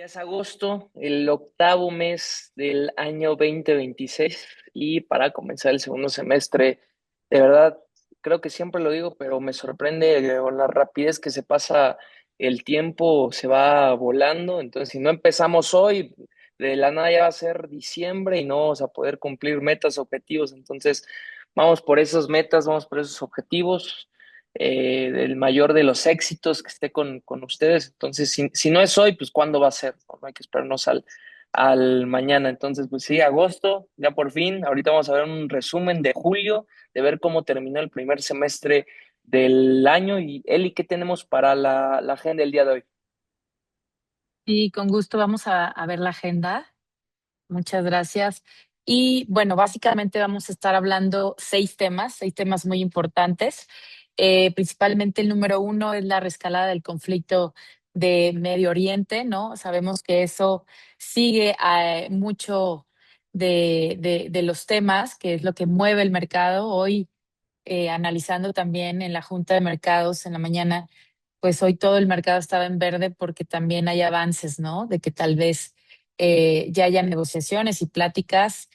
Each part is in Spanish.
Ya es agosto, el octavo mes del año 2026 y para comenzar el segundo semestre, de verdad, creo que siempre lo digo, pero me sorprende con la rapidez que se pasa el tiempo, se va volando. Entonces, si no empezamos hoy, de la nada ya va a ser diciembre y no vamos a poder cumplir metas, objetivos. Entonces, vamos por esas metas, vamos por esos objetivos, del mayor de los éxitos, que esté con ustedes. Entonces, si no es hoy, pues ¿cuándo va a ser? No, no hay que esperarnos al mañana. Entonces, pues sí, agosto, ya por fin. Ahorita vamos a ver un resumen de julio, de ver cómo terminó el primer semestre del año. Y Eli, ¿qué tenemos para la agenda del día de hoy? Y con gusto vamos a ver la agenda. Muchas gracias. Y bueno, básicamente vamos a estar hablando seis temas muy importantes. Principalmente el número uno es la reescalada del conflicto de Medio Oriente, ¿no? Sabemos que eso sigue mucho de los temas, que es lo que mueve el mercado. Hoy, analizando también en la Junta de Mercados en la mañana, pues hoy todo el mercado estaba en verde porque también hay avances, ¿no? De que tal vez ya haya negociaciones y pláticas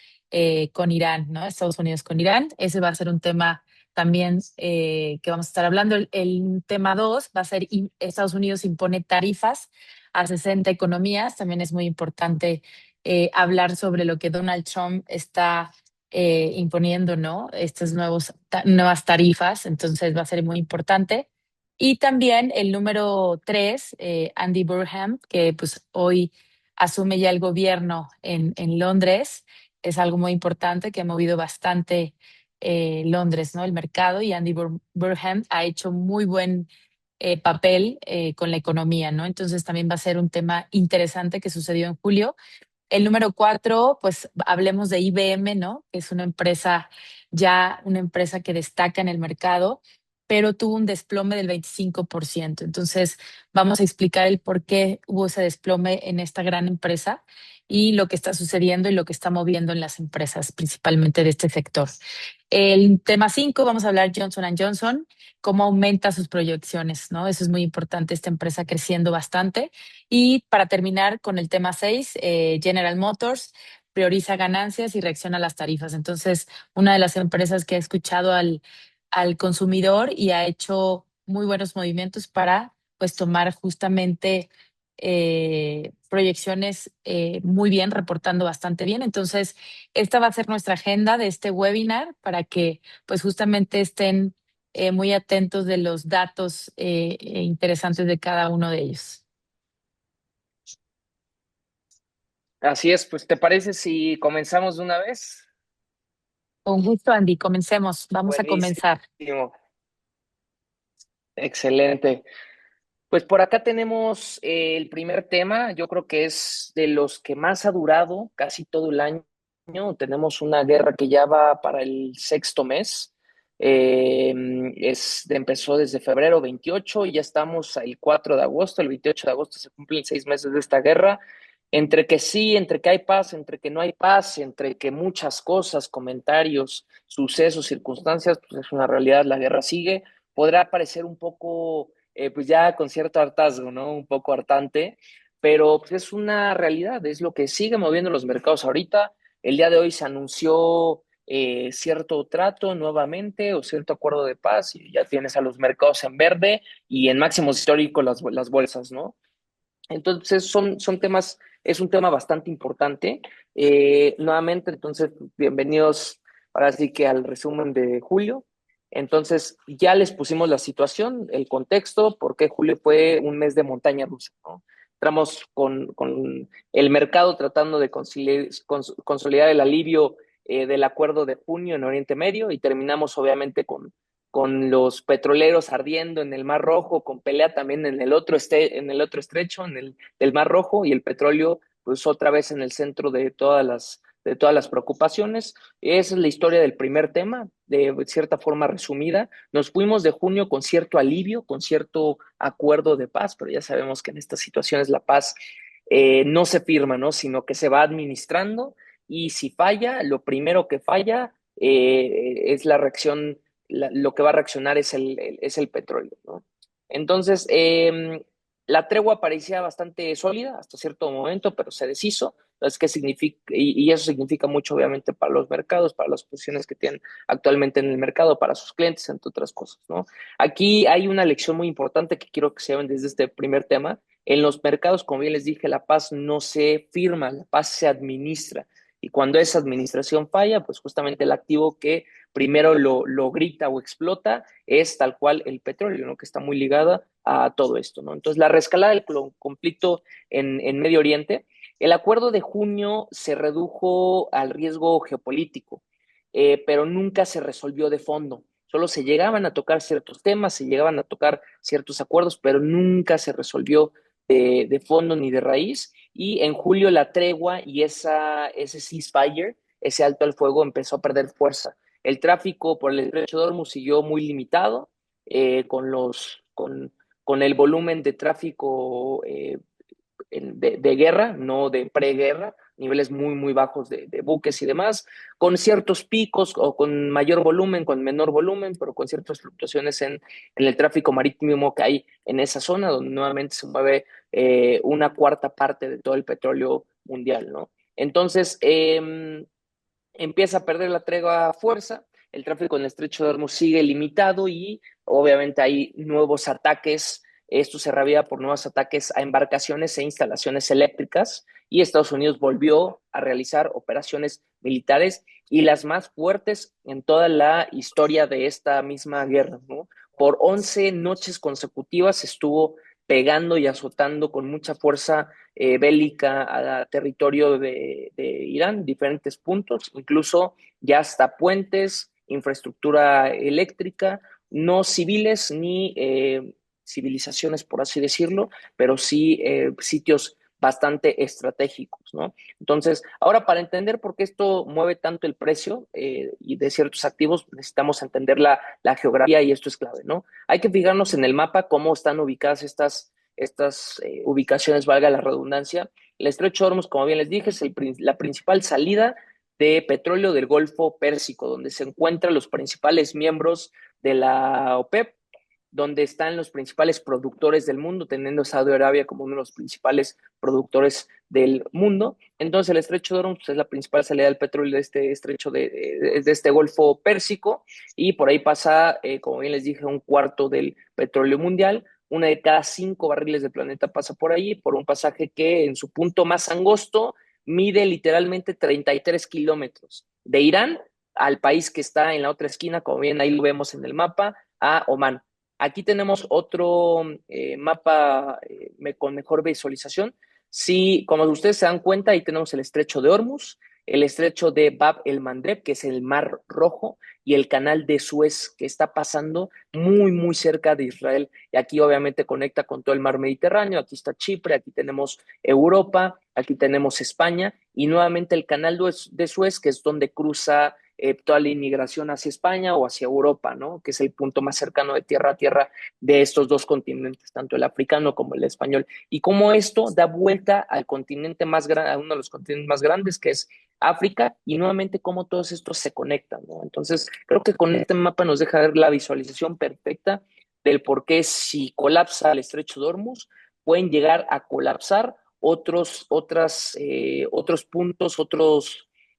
con Irán, ¿no? Estados Unidos con Irán. Ese va a ser un tema también que vamos a estar hablando. El tema dos va a ser Estados Unidos impone tarifas a 60 economías. También es muy importante hablar sobre lo que Donald Trump está imponiendo, ¿no? Estas nuevas tarifas. Entonces va a ser muy importante. Y también el número tres, Andy Burham, que pues hoy asume ya el gobierno en Londres. Es algo muy importante que ha movido bastante Londres, ¿no? El mercado, y Andy Burham ha hecho muy buen papel con la economía, ¿no? Entonces también va a ser un tema interesante que sucedió en julio. El número cuatro, pues hablemos de IBM, ¿no? Que es una empresa que destaca en el mercado, pero tuvo un desplome del 25%. Entonces, vamos a explicar el por qué hubo ese desplome en esta gran empresa y lo que está sucediendo y lo que está moviendo en las empresas, principalmente de este sector. El tema 5, vamos a hablar Johnson Johnson, cómo aumenta sus proyecciones, ¿no? Eso es muy importante, esta empresa creciendo bastante. Y para terminar con el tema 6, General Motors prioriza ganancias y reacciona a las tarifas. Entonces, una de las empresas que ha escuchado al consumidor y ha hecho muy buenos movimientos para pues tomar justamente proyecciones muy bien, reportando bastante bien. Entonces, esta va a ser nuestra agenda de este webinar para que pues justamente estén muy atentos de los datos interesantes de cada uno de ellos. Así es, pues ¿te parece si comenzamos de una vez? Con gusto, Andy. Comencemos. Vamos a comenzar. Buenísimo, excelente. Pues por acá tenemos el primer tema. Yo creo que es de los que más ha durado casi todo el año. Tenemos una guerra que ya va para el sexto mes. Empezó desde febrero 28 y ya estamos el 4 de agosto. El 28 de agosto se cumplen 6 meses de esta guerra. Entre que sí, entre que hay paz, entre que no hay paz, entre que muchas cosas, comentarios, sucesos, circunstancias, pues es una realidad, la guerra sigue. Podrá parecer un poco, pues ya con cierto hartazgo, ¿no? Un poco hartante, pero pues es una realidad, es lo que sigue moviendo los mercados ahorita. El día de hoy se anunció cierto trato nuevamente o cierto acuerdo de paz y ya tienes a los mercados en verde y en máximos históricos las bolsas, ¿no? Entonces son temas, es un tema bastante importante. Nuevamente, entonces, bienvenidos ahora sí que al resumen de julio. Entonces, ya les pusimos la situación, el contexto, porque julio fue un mes de montaña rusa, ¿no? Entramos con el mercado tratando de consolidar el alivio del acuerdo de junio en Oriente Medio y terminamos obviamente con los petroleros ardiendo en el Mar Rojo, con pelea también en el otro estrecho, del Mar Rojo, y el petróleo, pues otra vez en el centro de todas las preocupaciones. Esa es la historia del primer tema, de cierta forma resumida. Nos fuimos de junio con cierto alivio, con cierto acuerdo de paz, pero ya sabemos que en estas situaciones la paz no se firma, ¿no? Sino que se va administrando y si falla, lo primero que falla es la reacción, lo que va a reaccionar es es el petróleo, ¿no? Entonces, La tregua parecía bastante sólida hasta cierto momento, pero se deshizo. Entonces, ¿qué significa? Y eso significa mucho, obviamente, para los mercados, para las posiciones que tienen actualmente en el mercado, para sus clientes, entre otras cosas, ¿no? Aquí hay una lección muy importante que quiero que se vean desde este primer tema. En los mercados, como bien les dije, la paz no se firma, la paz se administra. Y cuando esa administración falla, pues justamente el activo que primero lo grita o explota es tal cual el petróleo, ¿no? Que está muy ligada a todo esto, ¿no? Entonces, la reescalada del conflicto en Medio Oriente, el acuerdo de junio se redujo al riesgo geopolítico, pero nunca se resolvió de fondo. Solo se llegaban a tocar ciertos temas, se llegaban a tocar ciertos acuerdos, pero nunca se resolvió de fondo ni de raíz. Y en julio la tregua y ese ceasefire, ese alto al fuego, empezó a perder fuerza. El tráfico por el estrecho de Hormuz siguió muy limitado, con el volumen de tráfico de guerra, no de preguerra, niveles muy, muy bajos de buques y demás, con ciertos picos o con mayor volumen, con menor volumen, pero con ciertas fluctuaciones en el tráfico marítimo que hay en esa zona, donde nuevamente se mueve una cuarta parte de todo el petróleo mundial, ¿no? Entonces, empieza a perder la tregua a fuerza, el tráfico en el estrecho de Hormuz sigue limitado y obviamente hay nuevos ataques. Esto se rabia por nuevos ataques a embarcaciones e instalaciones eléctricas y Estados Unidos volvió a realizar operaciones militares y las más fuertes en toda la historia de esta misma guerra, ¿no? Por 11 noches consecutivas estuvo pegando y azotando con mucha fuerza bélica a territorio de Irán, diferentes puntos, incluso ya hasta puentes, infraestructura eléctrica, no civiles ni civilizaciones, por así decirlo, pero sí sitios bastante estratégicos, ¿no? Entonces, ahora para entender por qué esto mueve tanto el precio y de ciertos activos, necesitamos entender la geografía y esto es clave, ¿no? Hay que fijarnos en el mapa cómo están ubicadas estas ubicaciones, valga la redundancia. El estrecho de Hormuz, como bien les dije, es la principal salida de petróleo del Golfo Pérsico, donde se encuentran los principales miembros de la OPEP, donde están los principales productores del mundo, teniendo a Saudi Arabia como uno de los principales productores del mundo. Entonces, el estrecho de Hormuz pues, es la principal salida del petróleo de este estrecho de este Golfo Pérsico, y por ahí pasa, como bien les dije, un cuarto del petróleo mundial. Una de cada 5 barriles del planeta pasa por ahí, por un pasaje que en su punto más angosto mide literalmente 33 kilómetros. De Irán al país que está en la otra esquina, como bien ahí lo vemos en el mapa, a Omán. Aquí tenemos otro mapa con mejor visualización. Sí, como ustedes se dan cuenta, ahí tenemos el estrecho de Hormuz, el estrecho de Bab el Mandeb, que es el Mar Rojo, y el canal de Suez, que está pasando muy, muy cerca de Israel. Y aquí obviamente conecta con todo el mar Mediterráneo. Aquí está Chipre, aquí tenemos Europa, aquí tenemos España, y nuevamente el canal de Suez, que es donde cruza toda la inmigración hacia España o hacia Europa, ¿no? Que es el punto más cercano de tierra a tierra de estos dos continentes, tanto el africano como el español. Y cómo esto da vuelta al continente más grande, a uno de los continentes más grandes, que es África, y nuevamente cómo todos estos se conectan, ¿no? Entonces, creo que con este mapa nos deja ver la visualización perfecta del por qué si colapsa el estrecho de Hormuz, pueden llegar a colapsar otros puntos,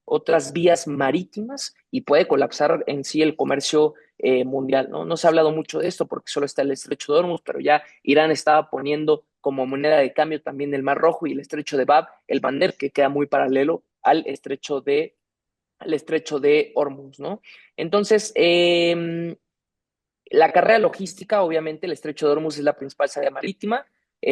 otras vías marítimas y puede colapsar en sí el comercio mundial, ¿no? No se ha hablado mucho de esto porque solo está el estrecho de Hormuz, pero ya Irán estaba poniendo como moneda de cambio también el Mar Rojo y el estrecho de Bab el Mandeb, que queda muy paralelo al estrecho de Hormuz, ¿no? Entonces, la carrera logística, obviamente, el estrecho de Hormuz es la principal salida marítima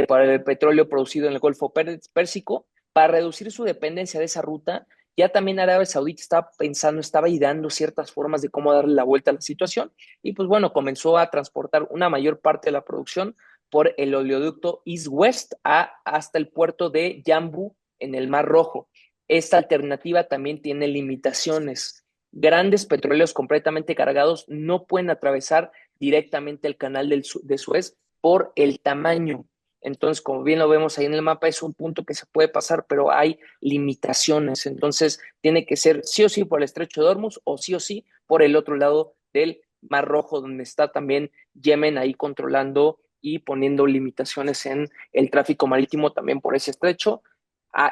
para el petróleo producido en el Golfo Pérsico. Para reducir su dependencia de esa ruta, ya también Arabia Saudita estaba pensando, estaba ideando ciertas formas de cómo darle la vuelta a la situación. Y pues bueno, comenzó a transportar una mayor parte de la producción por el oleoducto East-West hasta el puerto de Yanbu en el Mar Rojo. Esta alternativa también tiene limitaciones. Grandes petroleros completamente cargados no pueden atravesar directamente el canal de Suez por el tamaño. Entonces, como bien lo vemos ahí en el mapa, es un punto que se puede pasar, pero hay limitaciones. Entonces, tiene que ser sí o sí por el estrecho de Hormuz o sí por el otro lado del Mar Rojo, donde está también Yemen ahí controlando y poniendo limitaciones en el tráfico marítimo también por ese estrecho,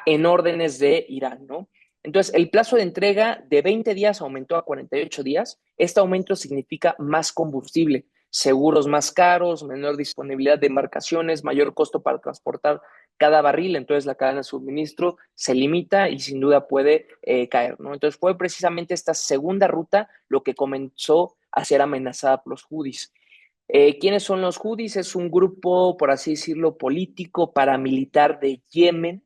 en órdenes de Irán, ¿no? Entonces, el plazo de entrega de 20 días aumentó a 48 días. Este aumento significa más combustible, seguros más caros, menor disponibilidad de embarcaciones, mayor costo para transportar cada barril. Entonces, la cadena de suministro se limita y sin duda puede caer, ¿no? Entonces, fue precisamente esta segunda ruta lo que comenzó a ser amenazada por los Houthis. ¿Quiénes son los Houthis? Es un grupo, por así decirlo, político paramilitar de Yemen,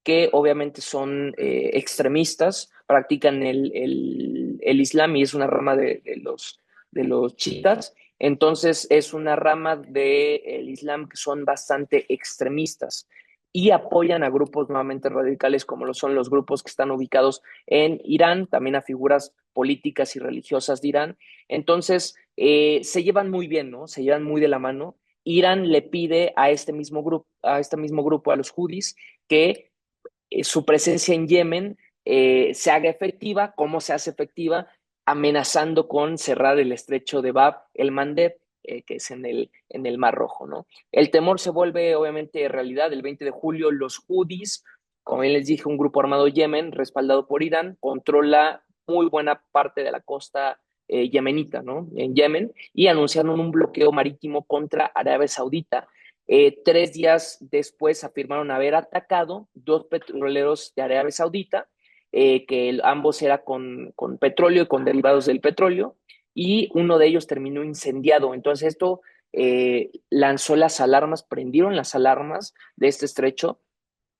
que obviamente son extremistas, practican el Islam y es una rama de los chiitas. Entonces es una rama del Islam que son bastante extremistas y apoyan a grupos nuevamente radicales como lo son los grupos que están ubicados en Irán, también a figuras políticas y religiosas de Irán. Entonces se llevan muy bien, ¿no? Se llevan muy de la mano. Irán le pide a este mismo grupo, a los Houthis, que su presencia en Yemen se haga efectiva. ¿Cómo se hace efectiva? Amenazando con cerrar el estrecho de Bab el Mandeb, que es en el Mar Rojo, ¿no? El temor se vuelve obviamente realidad. El 20 de julio los Houthis, como bien les dije, un grupo armado Yemen respaldado por Irán, controla muy buena parte de la costa yemenita, ¿no? En Yemen, y anunciaron un bloqueo marítimo contra Arabia Saudita. 3 días después afirmaron haber atacado dos petroleros de Arabia Saudita, que ambos eran con petróleo y con derivados del petróleo, y uno de ellos terminó incendiado. Entonces esto lanzó las alarmas, prendieron las alarmas de este estrecho.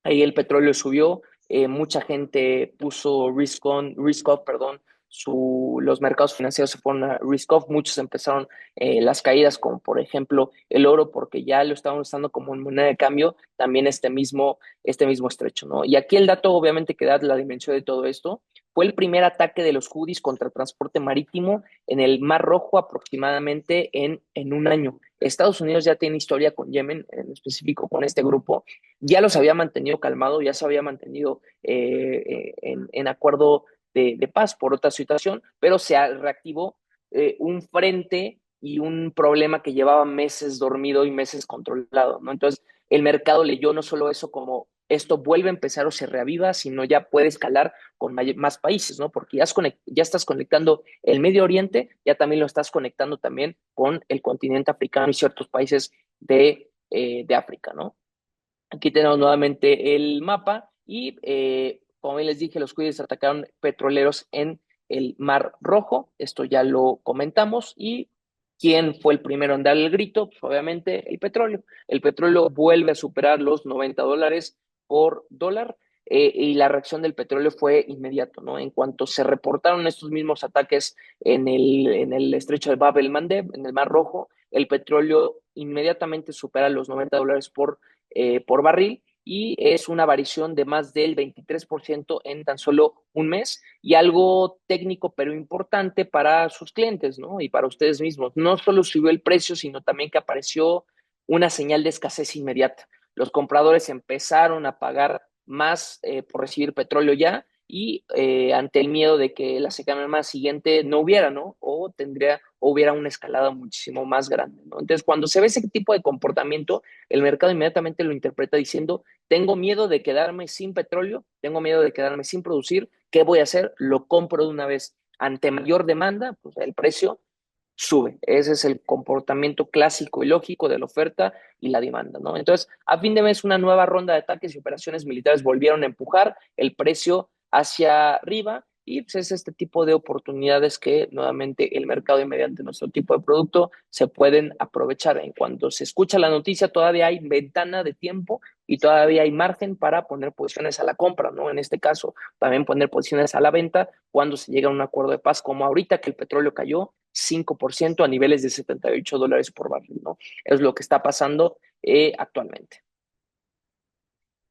Ahí el petróleo subió, mucha gente puso risk off, perdón, los mercados financieros se fueron a risk off, muchos empezaron las caídas, como por ejemplo el oro, porque ya lo estaban usando como moneda de cambio, también este mismo estrecho, ¿no? Y aquí el dato, obviamente, que da la dimensión de todo esto, fue el primer ataque de los Houthis contra transporte marítimo en el Mar Rojo aproximadamente en un año. Estados Unidos ya tiene historia con Yemen, en específico con este grupo, ya los había mantenido calmado, ya se había mantenido en acuerdo de paz por otra situación, pero se reactivó un frente y un problema que llevaba meses dormido y meses controlado, ¿no? Entonces, el mercado leyó no solo eso como esto vuelve a empezar o se reaviva, sino ya puede escalar con más países, ¿no? Porque ya estás conectando el Medio Oriente, ya también lo estás conectando también con el continente africano y ciertos países de África, ¿no? Aquí tenemos nuevamente el mapa y, como les dije, los Houthis atacaron petroleros en el Mar Rojo. Esto ya lo comentamos. ¿Y quién fue el primero en dar el grito? Pues obviamente el petróleo. El petróleo vuelve a superar los $90 por dólar. Y la reacción del petróleo fue inmediato, ¿no? En cuanto se reportaron estos mismos ataques en el estrecho de Bab el Mandeb, en el Mar Rojo, el petróleo inmediatamente supera los $90 por barril, y es una variación de más del 23% en tan solo un mes, y algo técnico pero importante para sus clientes, ¿no? Y para ustedes mismos. No solo subió el precio, sino también que apareció una señal de escasez inmediata. Los compradores empezaron a pagar más por recibir petróleo ya, y ante el miedo de que la semana siguiente no hubiera, ¿no? O hubiera una escalada muchísimo más grande, ¿no? Entonces, cuando se ve ese tipo de comportamiento, el mercado inmediatamente lo interpreta diciendo: tengo miedo de quedarme sin petróleo, tengo miedo de quedarme sin producir, ¿qué voy a hacer? Lo compro de una vez. Ante mayor demanda, pues el precio sube. Ese es el comportamiento clásico y lógico de la oferta y la demanda, ¿no? Entonces, a fin de mes, una nueva ronda de ataques y operaciones militares volvieron a empujar el precio hacia arriba, y pues es este tipo de oportunidades que nuevamente el mercado y mediante nuestro tipo de producto se pueden aprovechar. En cuanto se escucha la noticia, todavía hay ventana de tiempo y todavía hay margen para poner posiciones a la compra, ¿no? En este caso, también poner posiciones a la venta cuando se llega a un acuerdo de paz, como ahorita que el petróleo cayó 5% a niveles de $78 por barril, ¿no? Es lo que está pasando actualmente.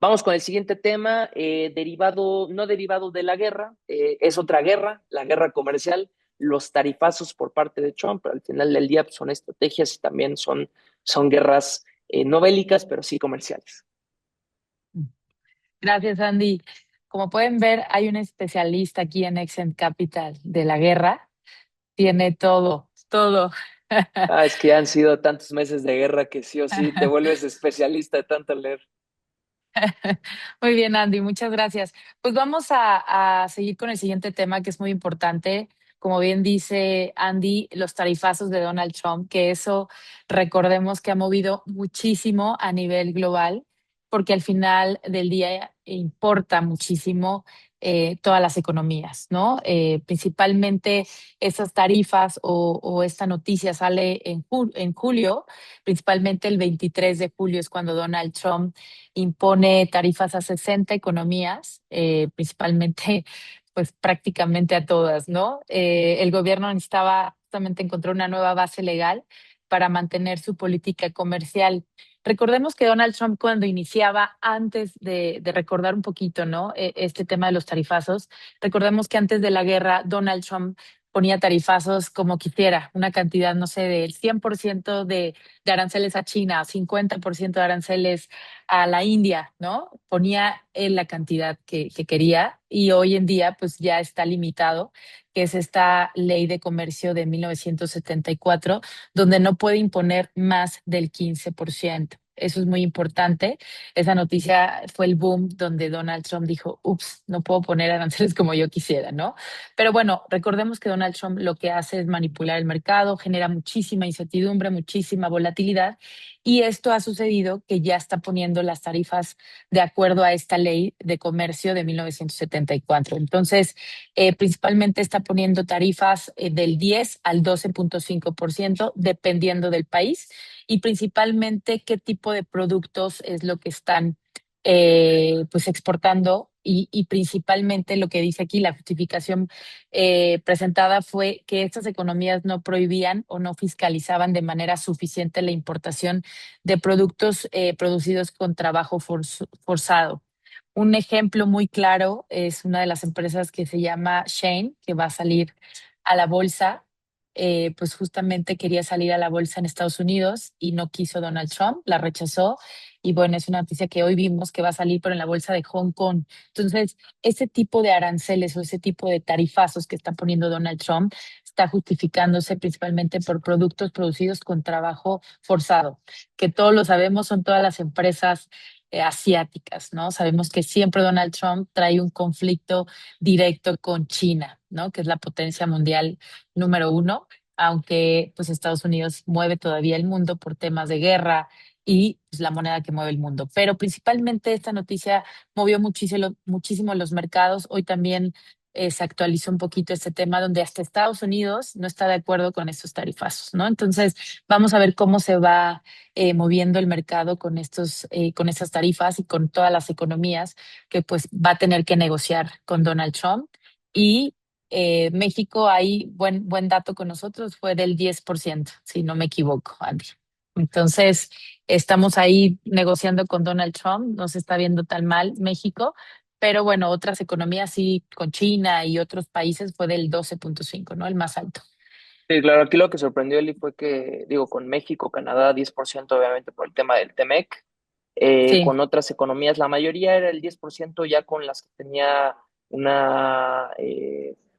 Vamos con el siguiente tema, no derivado de la guerra, es otra guerra, la guerra comercial, los tarifazos por parte de Trump, pero al final del día pues, son estrategias y también son guerras no bélicas, pero sí comerciales. Gracias, Andy. Como pueden ver, hay un especialista aquí en Exent Capital de la guerra. Tiene todo, todo. Ah, es que ya han sido tantos meses de guerra que sí o sí te vuelves especialista de tanto leer. Muy bien, Andy, muchas gracias. Pues vamos a seguir con el siguiente tema que es muy importante. Como bien dice Andy, los tarifazos de Donald Trump, que eso recordemos que ha movido muchísimo a nivel global, porque al final del día importa muchísimo todas las economías, ¿no? Principalmente esas tarifas o esta noticia sale en julio, principalmente el 23 de julio es cuando Donald Trump impone tarifas a 60 economías, principalmente, pues prácticamente a todas, ¿no? El gobierno necesitaba justamente encontrar una nueva base legal para mantener su política comercial. Recordemos que Donald Trump cuando iniciaba, antes de recordar un poquito, ¿no? Este tema de los tarifazos, recordemos que antes de la guerra, Donald Trump ponía tarifazos como quisiera, una cantidad, no sé, del 100% de aranceles a China, 50% de aranceles a la India, ¿no? Ponía él la cantidad que quería y hoy en día pues ya está limitado, que es esta ley de comercio de 1974, donde no puede imponer más del 15%. Eso es muy importante. Esa noticia fue el boom donde Donald Trump dijo, ups, no puedo poner aranceles como yo quisiera, ¿no? Pero bueno, recordemos que Donald Trump lo que hace es manipular el mercado, genera muchísima incertidumbre, muchísima volatilidad y esto ha sucedido que ya está poniendo las tarifas de acuerdo a esta ley de comercio de 1974. Entonces, principalmente está poniendo tarifas del 10 al 12.5% dependiendo del país y principalmente qué tipo de productos es lo que están pues exportando y principalmente lo que dice aquí, la justificación presentada fue que estas economías no prohibían o no fiscalizaban de manera suficiente la importación de productos producidos con trabajo forzado. Un ejemplo muy claro es una de las empresas que se llama Shane, que va a salir a la bolsa. Pues justamente quería salir a la bolsa en Estados Unidos y no quiso Donald Trump, la rechazó. Y bueno, es una noticia que hoy vimos que va a salir, pero en la bolsa de Hong Kong. Entonces, ese tipo de aranceles o ese tipo de tarifazos que está poniendo Donald Trump está justificándose principalmente por productos producidos con trabajo forzado, que todos lo sabemos, son todas las empresas asiáticas, ¿no? Sabemos que siempre Donald Trump trae un conflicto directo con China, ¿no? Que es la potencia mundial número uno, aunque pues Estados Unidos mueve todavía el mundo por temas de guerra y pues, la moneda que mueve el mundo. Pero principalmente esta noticia movió muchísimo, muchísimo los mercados. Hoy también se actualizó un poquito este tema donde hasta Estados Unidos no está de acuerdo con estos tarifazos, ¿no? Entonces, vamos a ver cómo se va moviendo el mercado con estas tarifas y con todas las economías que pues va a tener que negociar con Donald Trump. Y México, ahí, buen dato con nosotros, fue del 10% si no me equivoco, Andy. Entonces, estamos ahí negociando con Donald Trump, no se está viendo tan mal México, pero bueno, otras economías sí, con China y otros países fue del 12.5, ¿no? El más alto. Sí, claro, aquí lo que sorprendió Eli fue que, digo, con México, Canadá, 10% obviamente por el tema del Temec, Sí, con otras economías, la mayoría era el 10% ya con las que tenía una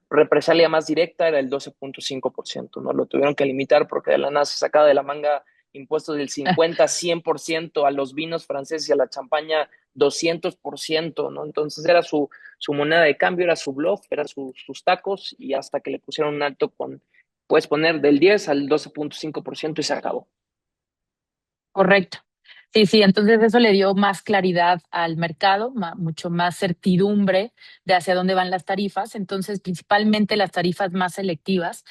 represalia más directa, era el 12.5%, ¿no? Lo tuvieron que limitar porque de la nada se sacaba de la manga impuestos del 50-100% a los vinos franceses y a la champaña 200%, ¿no? Entonces era su moneda de cambio, era su bluff, era sus tacos y hasta que le pusieron un alto con puedes poner del 10 al 12.5% y se acabó. correcto. Sí, sí, entonces eso le dio más claridad al mercado, mucho más certidumbre de hacia dónde van las tarifas. Entonces, principalmente las tarifas más selectivas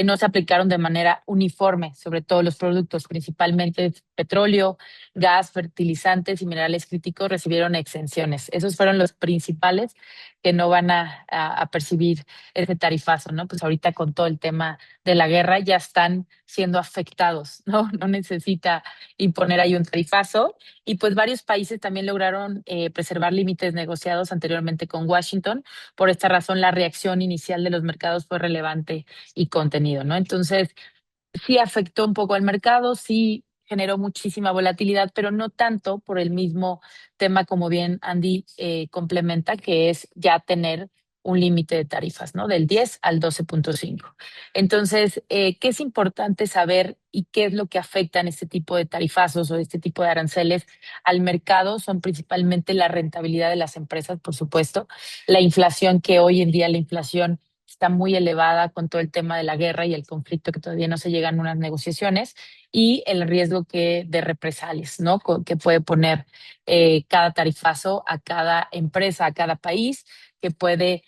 no se aplicaron de manera uniforme sobre todos los productos, principalmente petróleo, gas, fertilizantes y minerales críticos recibieron exenciones. Esos fueron los principales que no van a percibir ese tarifazo, ¿no? Pues ahorita con todo el tema de la guerra ya están siendo afectados, ¿no? No necesita imponer ahí un tarifazo. Y pues varios países también lograron preservar límites negociados anteriormente con Washington. Por esta razón, la reacción inicial de los mercados fue relevante y contenido, ¿no? Entonces, sí afectó un poco al mercado, sí generó muchísima volatilidad, pero no tanto por el mismo tema como bien Andy complementa, que es ya tener un límite de tarifas, ¿no? Del 10 al 12.5. Entonces, ¿qué es importante saber y qué es lo que afecta en este tipo de tarifazos o este tipo de aranceles al mercado? Son principalmente la rentabilidad de las empresas, por supuesto, la inflación, que hoy en día la inflación está muy elevada con todo el tema de la guerra y el conflicto, que todavía no se llegan a unas negociaciones, y el riesgo de represalias, ¿no? Que puede poner cada tarifazo a cada empresa, a cada país, que puede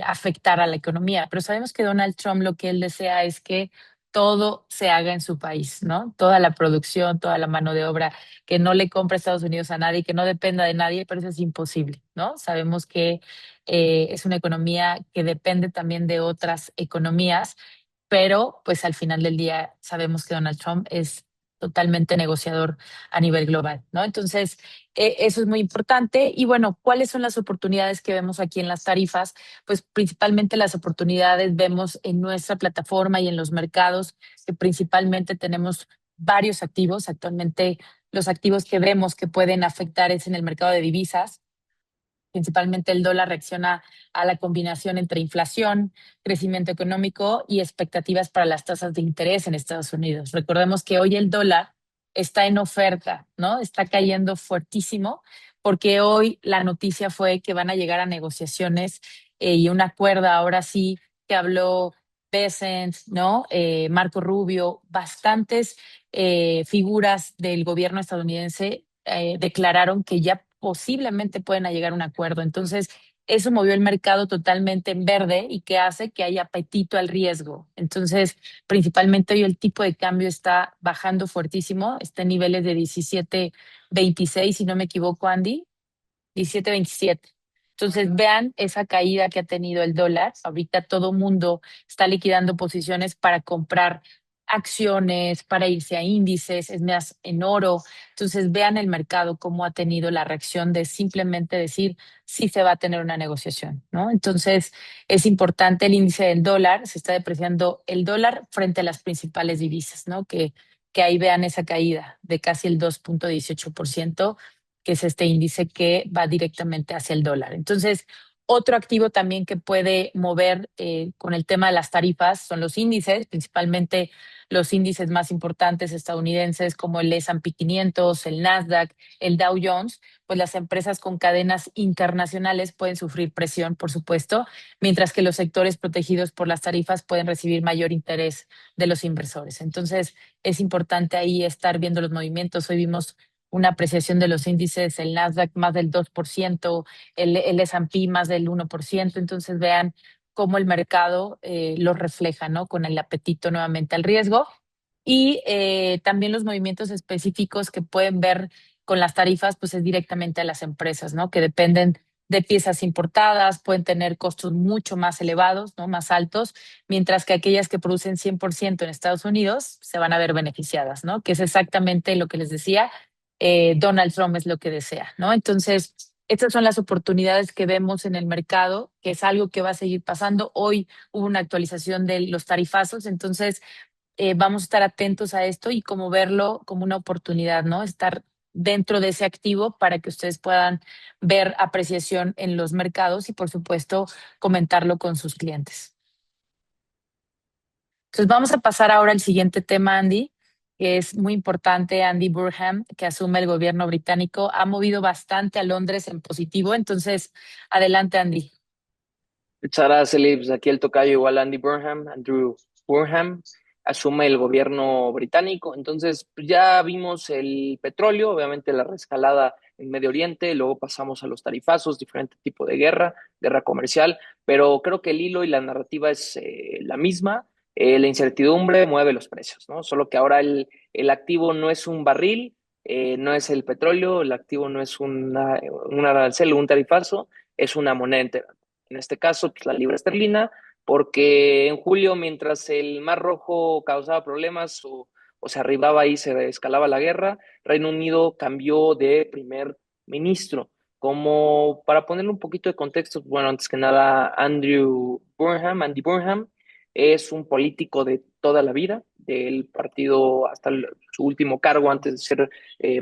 afectar a la economía. Pero sabemos que Donald Trump lo que él desea es que todo se haga en su país, ¿no? Toda la producción, toda la mano de obra, que no le compre Estados Unidos a nadie, que no dependa de nadie, pero eso es imposible, ¿no? Sabemos que es una economía que depende también de otras economías, pero pues al final del día sabemos que Donald Trump es totalmente negociador a nivel global, ¿no? Entonces, eso es muy importante. Y bueno, ¿cuáles son las oportunidades que vemos aquí en las tarifas? Pues principalmente las oportunidades vemos en nuestra plataforma y en los mercados, que principalmente tenemos varios activos. Actualmente los activos que vemos que pueden afectar es en el mercado de divisas. Principalmente el dólar reacciona a la combinación entre inflación, crecimiento económico y expectativas para las tasas de interés en Estados Unidos. Recordemos que hoy el dólar está en oferta, ¿no? Está cayendo fuertísimo porque hoy la noticia fue que van a llegar a negociaciones y un acuerdo ahora sí que habló Bessent, ¿no? Marco Rubio, bastantes figuras del gobierno estadounidense declararon que ya posiblemente pueden llegar a un acuerdo. Entonces, eso movió el mercado totalmente en verde y que hace que haya apetito al riesgo. Entonces, principalmente hoy el tipo de cambio está bajando fuertísimo, está en niveles de 17.26, si no me equivoco, Andy, 17.27. Entonces, vean esa caída que ha tenido el dólar. Ahorita todo mundo está liquidando posiciones para comprar acciones, para irse a índices, es más, en oro. Entonces, vean el mercado cómo ha tenido la reacción de simplemente decir si se va a tener una negociación, ¿no? Entonces, es importante el índice del dólar, se está depreciando el dólar frente a las principales divisas, ¿no? Que ahí vean esa caída de casi el 2.18%, que es este índice que va directamente hacia el dólar. Entonces, otro activo también que puede mover con el tema de las tarifas son los índices, principalmente los índices más importantes estadounidenses como el S&P 500, el Nasdaq, el Dow Jones. Pues las empresas con cadenas internacionales pueden sufrir presión, por supuesto, mientras que los sectores protegidos por las tarifas pueden recibir mayor interés de los inversores. Entonces, es importante ahí estar viendo los movimientos. Hoy vimos una apreciación de los índices, el Nasdaq más del 2%, el S&P más del 1%. Entonces vean cómo el mercado lo refleja, ¿no? Con el apetito nuevamente al riesgo. Y también los movimientos específicos que pueden ver con las tarifas, pues es directamente a las empresas, ¿no? Que dependen de piezas importadas, pueden tener costos mucho más elevados, ¿no? Más altos, mientras que aquellas que producen 100% en Estados Unidos se van a ver beneficiadas, ¿no? Que es exactamente lo que les decía, Donald Trump es lo que desea, ¿no? Entonces, estas son las oportunidades que vemos en el mercado, que es algo que va a seguir pasando. Hoy hubo una actualización de los tarifazos, entonces vamos a estar atentos a esto y como verlo como una oportunidad, ¿no? Estar dentro de ese activo para que ustedes puedan ver apreciación en los mercados y, por supuesto, comentarlo con sus clientes. Entonces vamos a pasar ahora al siguiente tema, Andy, que es muy importante. Andy Burnham, que asume el gobierno británico, ha movido bastante a Londres en positivo. Entonces, adelante, Andy. Sara Celibs, aquí el tocayo igual Andy Burnham, Andrew Burnham, asume el gobierno británico. Entonces, pues ya vimos el petróleo, obviamente la reescalada en Medio Oriente, luego pasamos a los tarifazos, diferente tipo de guerra, guerra comercial, pero creo que el hilo y la narrativa es la misma. La incertidumbre mueve los precios, ¿no? Solo que ahora el activo no es un barril, no es el petróleo, el activo no es un arancel, un tarifazo, es una moneda entera. En este caso, pues, la libra esterlina, porque en julio, mientras el Mar Rojo causaba problemas o se arribaba y se escalaba la guerra, Reino Unido cambió de primer ministro. Como para ponerle un poquito de contexto, bueno, antes que nada, Andy Burnham, es un político de toda la vida, del partido hasta su último cargo antes de ser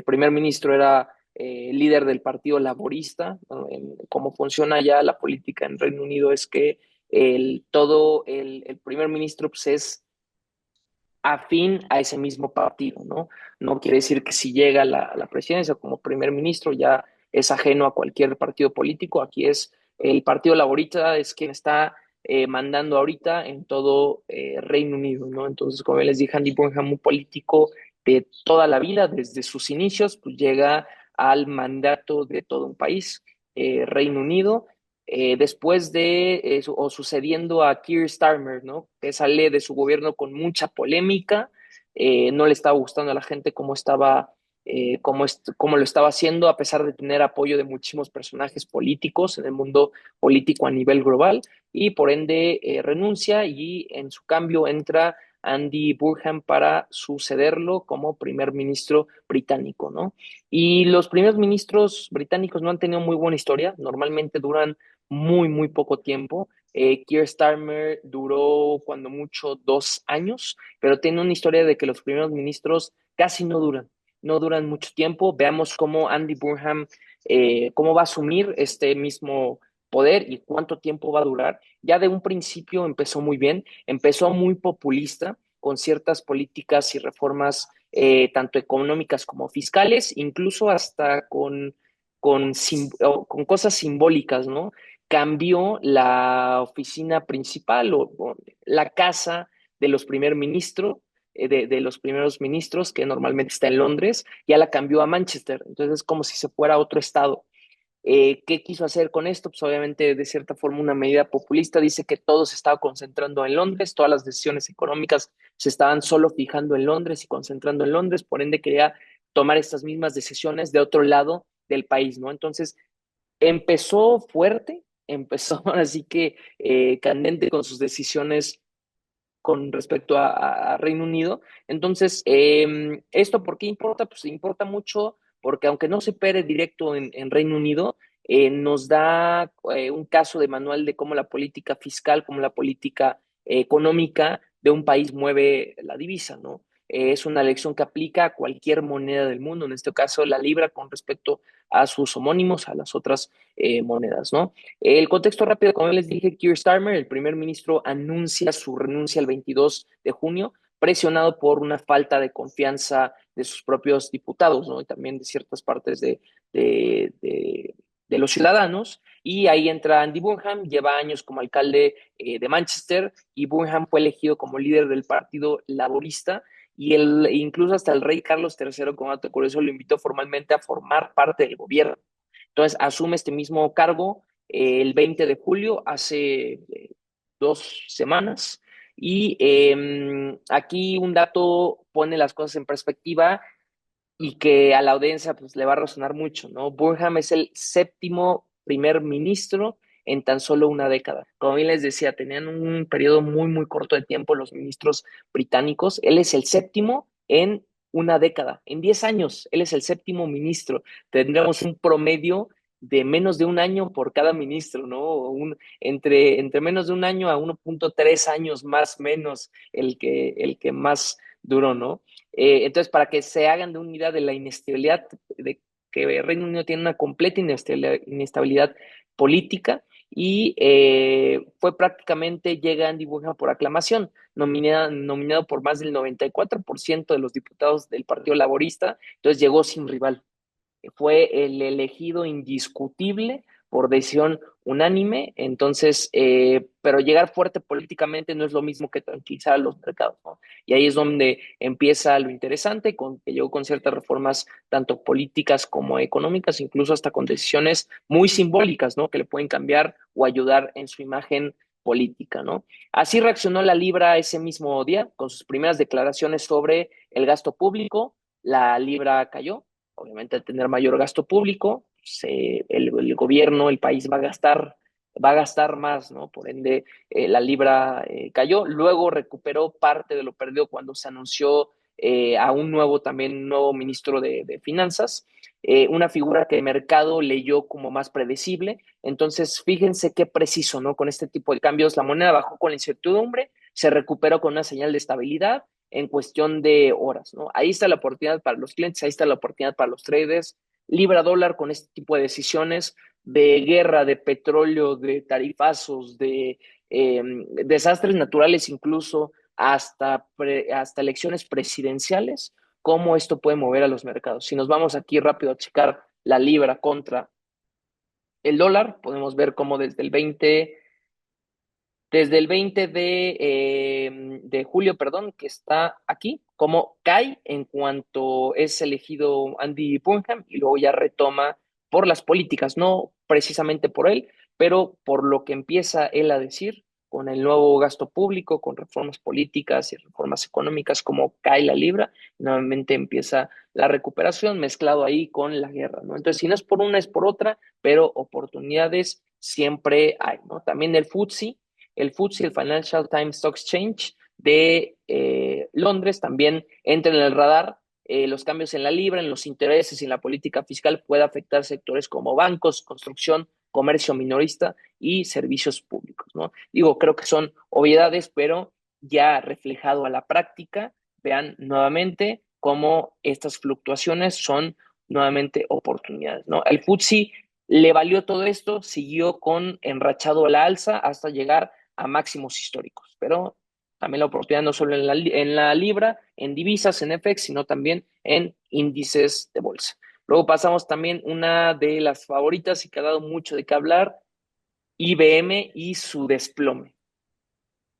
primer ministro era líder del Partido Laborista. ¿No? Cómo funciona ya la política en Reino Unido es que el primer ministro pues, es afín a ese mismo partido, ¿no? No quiere decir que si llega a la presidencia como primer ministro ya es ajeno a cualquier partido político. Aquí es el Partido Laborista, es quien está mandando ahorita en todo Reino Unido, ¿no? Entonces, como les dije, Andy Burnham, un político de toda la vida, desde sus inicios, pues llega al mandato de todo un país, Reino Unido, después de o sucediendo a Keir Starmer, ¿no? Que sale de su gobierno con mucha polémica, no le estaba gustando a la gente cómo estaba, cómo lo estaba haciendo, a pesar de tener apoyo de muchísimos personajes políticos en el mundo político a nivel global, y por ende renuncia y en su cambio entra Andy Burnham para sucederlo como primer ministro británico, ¿no? Y los primeros ministros británicos no han tenido muy buena historia, normalmente duran muy poco tiempo. Keir Starmer duró cuando mucho 2 años, pero tiene una historia de que los primeros ministros casi no duran mucho tiempo. Veamos cómo Andy Burnham, cómo va a asumir este mismo poder y cuánto tiempo va a durar. Ya de un principio empezó muy bien, empezó muy populista con ciertas políticas y reformas tanto económicas como fiscales, incluso hasta con cosas simbólicas, ¿no? Cambió la oficina principal o la casa de los primer ministros, de los primeros ministros, que normalmente está en Londres, ya la cambió a Manchester. Entonces es como si se fuera a otro estado. ¿Qué quiso hacer con esto? Pues obviamente de cierta forma una medida populista. Dice que todo se estaba concentrando en Londres, todas las decisiones económicas se estaban solo fijando en Londres y concentrando en Londres, por ende quería tomar estas mismas decisiones de otro lado del país, ¿no? Entonces empezó fuerte, empezó así que candente con sus decisiones con respecto a Reino Unido. Entonces, ¿esto por qué importa? Pues importa mucho porque aunque no se opere directo en Reino Unido, nos da un caso de manual de cómo la política fiscal, cómo la política económica de un país mueve la divisa, ¿no? Es una lección que aplica a cualquier moneda del mundo, en este caso la libra con respecto a sus homónimos, a las otras monedas, ¿no? El contexto rápido, como les dije, Keir Starmer, el primer ministro, anuncia su renuncia el 22 de junio, presionado por una falta de confianza de sus propios diputados, ¿no? Y también de ciertas partes de, de, de los ciudadanos. Y ahí entra Andy Burnham, lleva años como alcalde de Manchester, y Burnham fue elegido como líder del Partido Laborista. Y incluso hasta el rey Carlos III, como dato curioso, lo invitó formalmente a formar parte del gobierno. Entonces asume este mismo cargo el 20 de julio, hace 2 semanas. Y aquí un dato pone las cosas en perspectiva y que a la audiencia pues, le va a resonar mucho, ¿no? Burnham es el séptimo primer ministro en tan solo una década. Como bien les decía, tenían un periodo muy corto de tiempo los ministros británicos. Él es el séptimo en una década. En 10 años, él es el séptimo ministro. Tendríamos un promedio de menos de un año por cada ministro, ¿no? Entre menos de un año a 1.3 años más menos el que más duró, ¿no? Entonces, para que se hagan de una idea de la inestabilidad, de que Reino Unido tiene una completa inestabilidad política, y fue prácticamente, llega Andy Burnham por aclamación, nominado por más del 94% de los diputados del Partido Laborista, entonces llegó sin rival. Fue el elegido indiscutible por decisión unánime. Entonces, pero llegar fuerte políticamente no es lo mismo que tranquilizar a los mercados, ¿no? Y ahí es donde empieza lo interesante, que llegó con ciertas reformas tanto políticas como económicas, incluso hasta con decisiones muy simbólicas, ¿no? Que le pueden cambiar o ayudar en su imagen política, ¿no? Así reaccionó la Libra ese mismo día con sus primeras declaraciones sobre el gasto público. La Libra cayó, obviamente al tener mayor gasto público, el gobierno, el país va a gastar más, ¿no? Por ende, la libra cayó, luego recuperó parte de lo perdido cuando se anunció a un nuevo ministro de Finanzas, una figura que el mercado leyó como más predecible. Entonces, fíjense qué preciso, ¿no? Con este tipo de cambios, la moneda bajó con la incertidumbre, se recuperó con una señal de estabilidad en cuestión de horas, ¿no? Ahí está la oportunidad para los clientes, ahí está la oportunidad para los traders. libra dólar con este tipo de decisiones de guerra, de petróleo, de tarifazos, de desastres naturales incluso, hasta elecciones presidenciales, cómo esto puede mover a los mercados. Si nos vamos aquí rápido a checar la libra contra el dólar, podemos ver cómo desde el 20 de julio, perdón, que está aquí, como cae en cuanto es elegido Andy Burnham y luego ya retoma por las políticas, no precisamente por él, pero por lo que empieza él a decir con el nuevo gasto público, con reformas políticas y reformas económicas, como cae la libra, nuevamente empieza la recuperación mezclado ahí con la guerra, ¿no? Entonces, si no es por una, es por otra, pero oportunidades siempre hay, ¿no? También el FTSE, el Financial Times Stock Exchange de Londres, también entra en el radar. Los cambios en la libra, en los intereses y en la política fiscal puede afectar sectores como bancos, construcción, comercio minorista y servicios públicos, ¿no? Digo, creo que son obviedades, pero ya reflejado a la práctica, vean nuevamente cómo estas fluctuaciones son nuevamente oportunidades, ¿no? El FTSE le valió todo esto, siguió con enrachado a la alza hasta llegar a máximos históricos, pero también la oportunidad no solo en la libra, en divisas, en FX, sino también en índices de bolsa. Luego pasamos también una de las favoritas y que ha dado mucho de qué hablar, IBM y su desplome.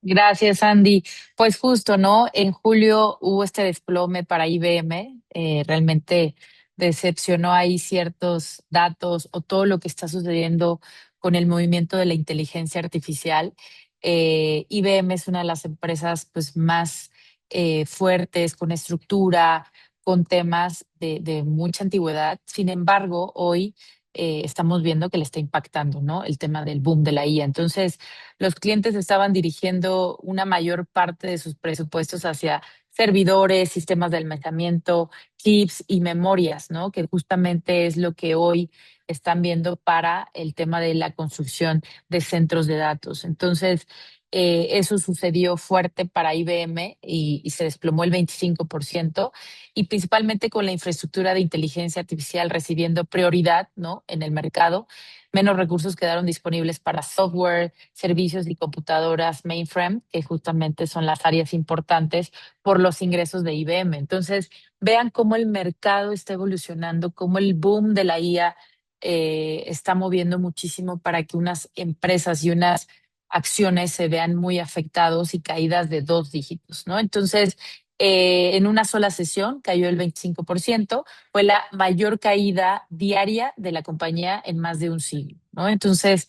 Gracias, Andy. Pues justo, ¿no? En julio hubo este desplome para IBM. Realmente decepcionó ahí ciertos datos o todo lo que está sucediendo con el movimiento de la inteligencia artificial. IBM es una de las empresas pues más fuertes, con estructura, con temas de mucha antigüedad. Sin embargo, hoy estamos viendo que le está impactando, ¿no? El tema del boom de la IA. Entonces, los clientes estaban dirigiendo una mayor parte de sus presupuestos hacia servidores, sistemas de almacenamiento, chips y memorias, ¿no? Que justamente es lo que hoy están viendo para el tema de la construcción de centros de datos. Entonces, eso sucedió fuerte para IBM y se desplomó el 25% y principalmente con la infraestructura de inteligencia artificial recibiendo prioridad, ¿no? En el mercado, menos recursos quedaron disponibles para software, servicios y computadoras mainframe, que justamente son las áreas importantes por los ingresos de IBM. Entonces, vean cómo el mercado está evolucionando, cómo el boom de la IA está moviendo muchísimo para que unas empresas y unas acciones se vean muy afectados y caídas de dos dígitos, ¿no? Entonces, en una sola sesión cayó el 25%, fue la mayor caída diaria de la compañía en más de un siglo, ¿no? Entonces,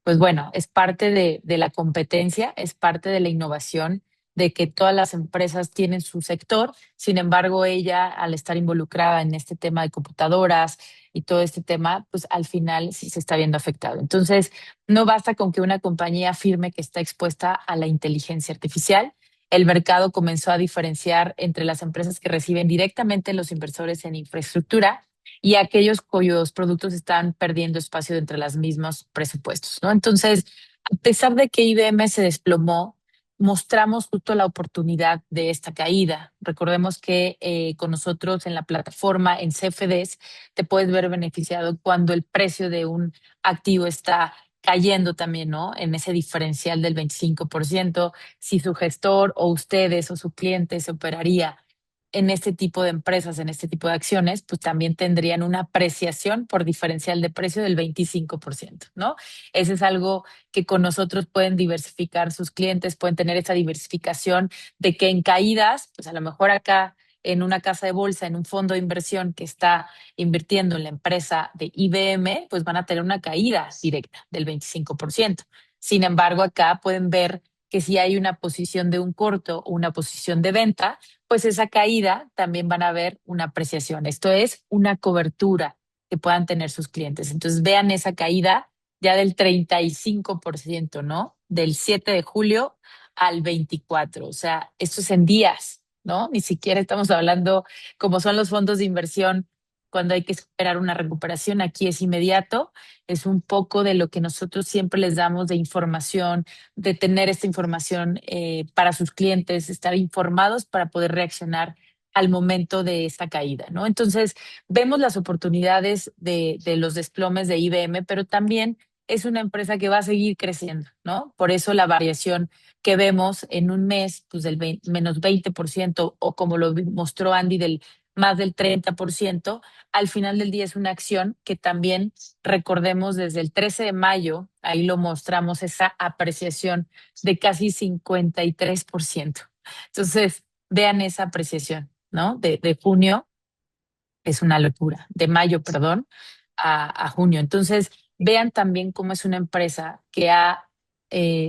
pues bueno, es parte de la competencia, es parte de la innovación, de que todas las empresas tienen su sector. Sin embargo, ella, al estar involucrada en este tema de computadoras y todo este tema, pues al final sí se está viendo afectado. Entonces, no basta con que una compañía afirme que está expuesta a la inteligencia artificial. El mercado comenzó a diferenciar entre las empresas que reciben directamente los inversores en infraestructura y aquellos cuyos productos están perdiendo espacio entre los mismos presupuestos, ¿no? Entonces, a pesar de que IBM se desplomó, mostramos justo la oportunidad de esta caída. Recordemos que con nosotros en la plataforma, en CFDs, te puedes ver beneficiado cuando el precio de un activo está cayendo también, ¿no? En ese diferencial del 25%, si su gestor o ustedes o su cliente se operaría en este tipo de empresas, en este tipo de acciones, pues también tendrían una apreciación por diferencial de precio del 25%, ¿no? Ese es algo que con nosotros pueden diversificar sus clientes, pueden tener esa diversificación de que en caídas, pues a lo mejor acá en una casa de bolsa, en un fondo de inversión que está invirtiendo en la empresa de IBM, pues van a tener una caída directa del 25%. Sin embargo, acá pueden ver que si hay una posición de un corto o una posición de venta, pues esa caída también van a ver una apreciación. Esto es una cobertura que puedan tener sus clientes. Entonces vean esa caída ya del 35%, ¿no? Del 7 de julio al 24. O sea, esto es en días, ¿no? Ni siquiera estamos hablando como son los fondos de inversión cuando hay que esperar una recuperación. Aquí es inmediato. Es un poco de lo que nosotros siempre les damos de información, de tener esta información para sus clientes, estar informados para poder reaccionar al momento de esta caída, ¿no? Entonces, vemos las oportunidades de los desplomes de IBM, pero también es una empresa que va a seguir creciendo, ¿no? Por eso la variación que vemos en un mes, pues del menos 20%, o como lo mostró Andy, del más del 30%, al final del día es una acción que también recordemos desde el 13 de mayo, ahí lo mostramos, esa apreciación de casi 53%. Entonces, vean esa apreciación, ¿no? De junio es una locura, de mayo, perdón, a junio. Entonces, vean también cómo es una empresa que ha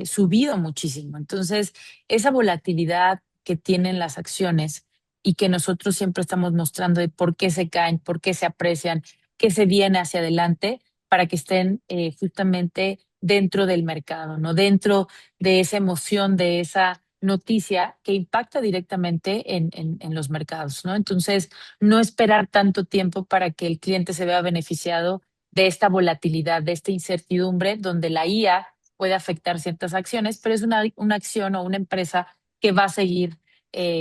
subido muchísimo. Entonces, esa volatilidad que tienen las acciones y que nosotros siempre estamos mostrando de por qué se caen, por qué se aprecian, qué se viene hacia adelante para que estén justamente dentro del mercado, ¿no? Dentro de esa emoción, de esa noticia que impacta directamente en los mercados, ¿no? Entonces, no esperar tanto tiempo para que el cliente se vea beneficiado de esta volatilidad, de esta incertidumbre, donde la IA puede afectar ciertas acciones, pero es una acción o una empresa que va a seguir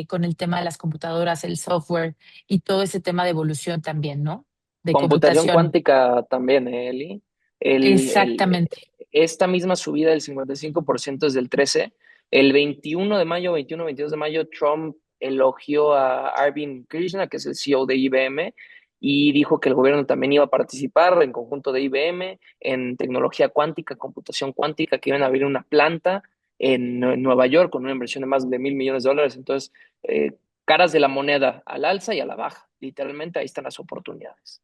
con el tema de las computadoras, el software y todo ese tema de evolución también, ¿no? De Computación computación. cuántica también, Eli. Exactamente. Esta misma subida del 55% desde el 13, el 21 de mayo, 21, 22 de mayo, Trump elogió a Arvind Krishna, que es el CEO de IBM, y dijo que el gobierno también iba a participar en conjunto de IBM en tecnología cuántica, computación cuántica, que iban a abrir una planta en Nueva York con una inversión de más de $1,000 millones. Entonces, caras de la moneda al alza y a la baja. Literalmente ahí están las oportunidades.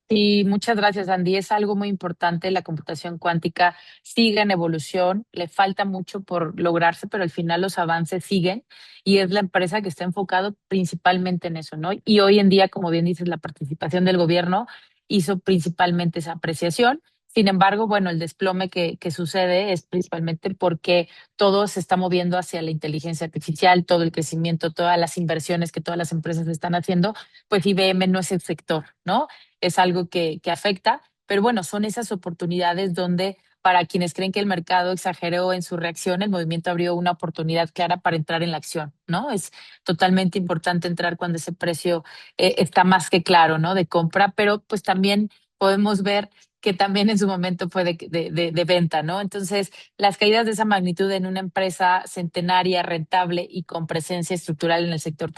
Y muchas gracias, Andy. Es algo muy importante. La computación cuántica sigue en evolución. Le falta mucho por lograrse, pero al final los avances siguen y es la empresa que está enfocado principalmente en eso, ¿no? Y hoy en día, como bien dices, la participación del gobierno hizo principalmente esa apreciación. Sin embargo, bueno, el desplome que sucede es principalmente porque todo se está moviendo hacia la inteligencia artificial, todo el crecimiento, todas las inversiones que todas las empresas están haciendo, pues IBM no es el sector, ¿no? Es algo que afecta, pero bueno, son esas oportunidades donde para quienes creen que el mercado exageró en su reacción, el movimiento abrió una oportunidad clara para entrar en la acción, ¿no? Es totalmente importante entrar cuando ese precio está más que claro, ¿no? De compra, pero pues también podemos ver que también en su momento fue de venta, ¿no? Entonces, las caídas de esa magnitud en una empresa centenaria, rentable y con presencia estructural en el sector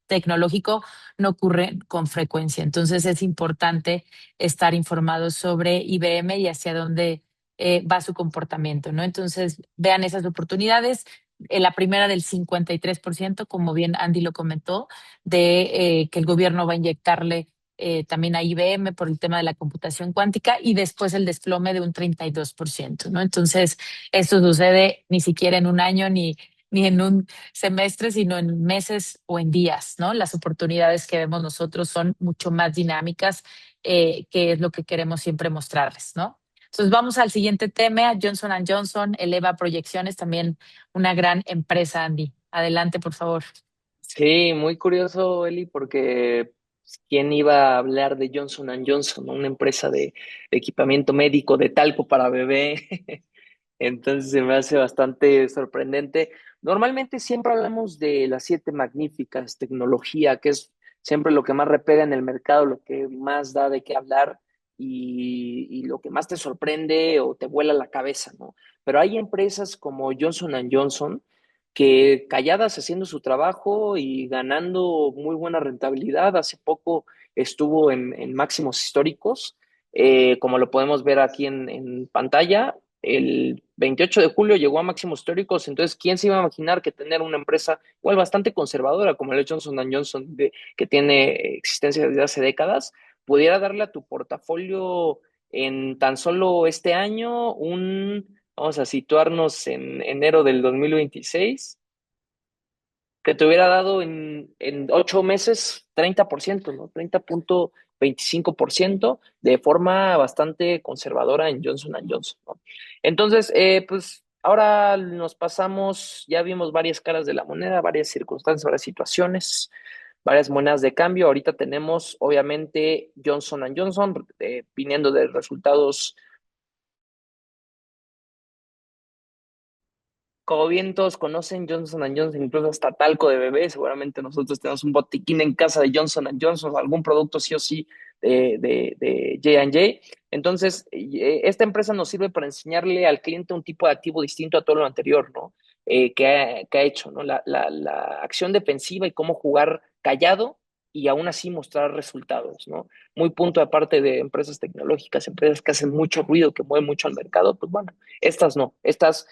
tecnológico no ocurre con frecuencia. Entonces es importante estar informados sobre IBM y hacia dónde va su comportamiento, ¿no? Entonces vean esas oportunidades. La primera del 53%, como bien Andy lo comentó, de que el gobierno va a inyectarle también a IBM por el tema de la computación cuántica y después el desplome de un 32%, ¿no? Entonces, esto sucede ni siquiera en un año ni en un semestres, sino en meses o en días, ¿no? Las oportunidades que vemos nosotros son mucho más dinámicas, que es lo que queremos siempre mostrarles, ¿no? Entonces vamos al siguiente tema. Johnson Johnson eleva proyecciones, también una gran empresa, Andy. Adelante, por favor. Sí, muy curioso, Eli, porque pues, ¿quién iba a hablar de Johnson Johnson, una empresa de equipamiento médico de talco para bebé? Entonces se me hace bastante sorprendente. Normalmente siempre hablamos de las siete magníficas, tecnología, que es siempre lo que más repega en el mercado, lo que más da de qué hablar y lo que más te sorprende o te vuela la cabeza, ¿no? Pero hay empresas como Johnson que calladas haciendo su trabajo y ganando muy buena rentabilidad. Hace poco estuvo en máximos históricos, como lo podemos ver aquí en pantalla. El 28 de julio llegó a máximos históricos, entonces, ¿quién se iba a imaginar que tener una empresa igual bastante conservadora como el Johnson Johnson, que tiene existencia desde hace décadas, pudiera darle a tu portafolio en tan solo este año vamos a situarnos en enero del 2026, que te hubiera dado en 8 meses 30%, ¿no? 30,25% de forma bastante conservadora en Johnson Johnson, ¿no? Entonces, pues ahora nos pasamos, ya vimos varias caras de la moneda, varias circunstancias, varias situaciones, varias monedas de cambio. Ahorita tenemos, obviamente, Johnson Johnson, viniendo de resultados como bien todos conocen, Johnson & Johnson, incluso hasta talco de bebé, seguramente nosotros tenemos un botiquín en casa de Johnson & Johnson, algún producto sí o sí de J&J. Entonces, esta empresa nos sirve para enseñarle al cliente un tipo de activo distinto a todo lo anterior, ¿no? Que ha hecho, ¿no? La acción defensiva y cómo jugar callado y aún así mostrar resultados, ¿no? Muy punto aparte de empresas tecnológicas, empresas que hacen mucho ruido, que mueven mucho al mercado, pues bueno, estas no, estas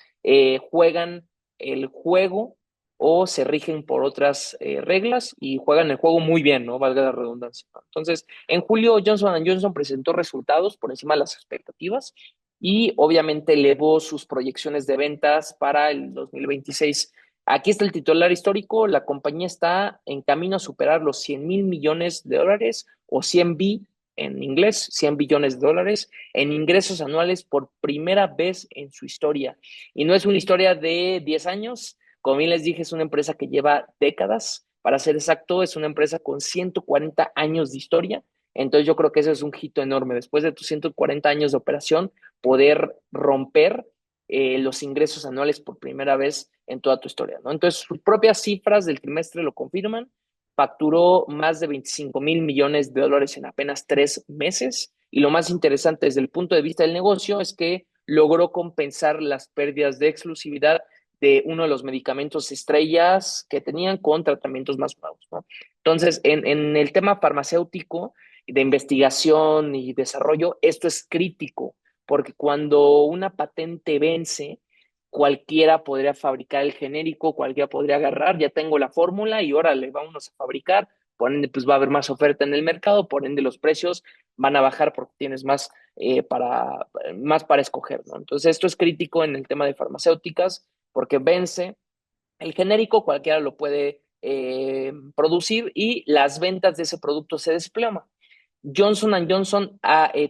juegan el juego o se rigen por otras reglas y juegan el juego muy bien, ¿no? Valga la redundancia, ¿no? Entonces, en julio Johnson & Johnson presentó resultados por encima de las expectativas y obviamente elevó sus proyecciones de ventas para el 2026. Aquí está el titular histórico, la compañía está en camino a superar los 100,000 millones de dólares o 100 B en inglés, 100 billones de dólares en ingresos anuales por primera vez en su historia. Y no es una historia de 10 años, como bien les dije, es una empresa que lleva décadas, para ser exacto, es una empresa con 140 años de historia. Entonces yo creo que eso es un hito enorme. Después de tus 140 años de operación, poder romper los ingresos anuales por primera vez en toda tu historia, ¿no? Entonces sus propias cifras del trimestre lo confirman. Facturó más de 25,000 millones de dólares en apenas 3 meses. Y lo más interesante desde el punto de vista del negocio es que logró compensar las pérdidas de exclusividad de uno de los medicamentos estrellas que tenían con tratamientos más nuevos, ¿no? Entonces, en el tema farmacéutico, de investigación y desarrollo, esto es crítico, porque cuando una patente vence, cualquiera podría fabricar el genérico, cualquiera podría agarrar, ya tengo la fórmula y órale, vámonos a fabricar, por ende, pues va a haber más oferta en el mercado, por ende los precios van a bajar porque tienes más para escoger, ¿no? Entonces, esto es crítico en el tema de farmacéuticas porque vence el genérico, cualquiera lo puede producir y las ventas de ese producto se desploman. Johnson & Johnson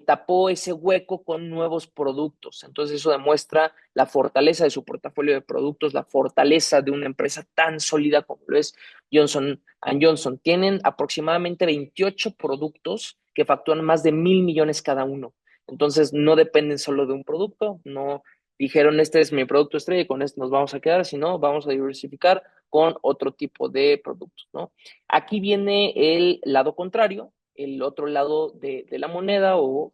tapó ese hueco con nuevos productos. Entonces eso demuestra la fortaleza de su portafolio de productos, la fortaleza de una empresa tan sólida como lo es Johnson & Johnson. Tienen aproximadamente 28 productos que facturan más de 1,000 millones cada uno. Entonces no dependen solo de un producto, no dijeron este es mi producto estrella y con este nos vamos a quedar, sino vamos a diversificar con otro tipo de productos, ¿no? Aquí viene el lado contrario, el otro lado de la moneda o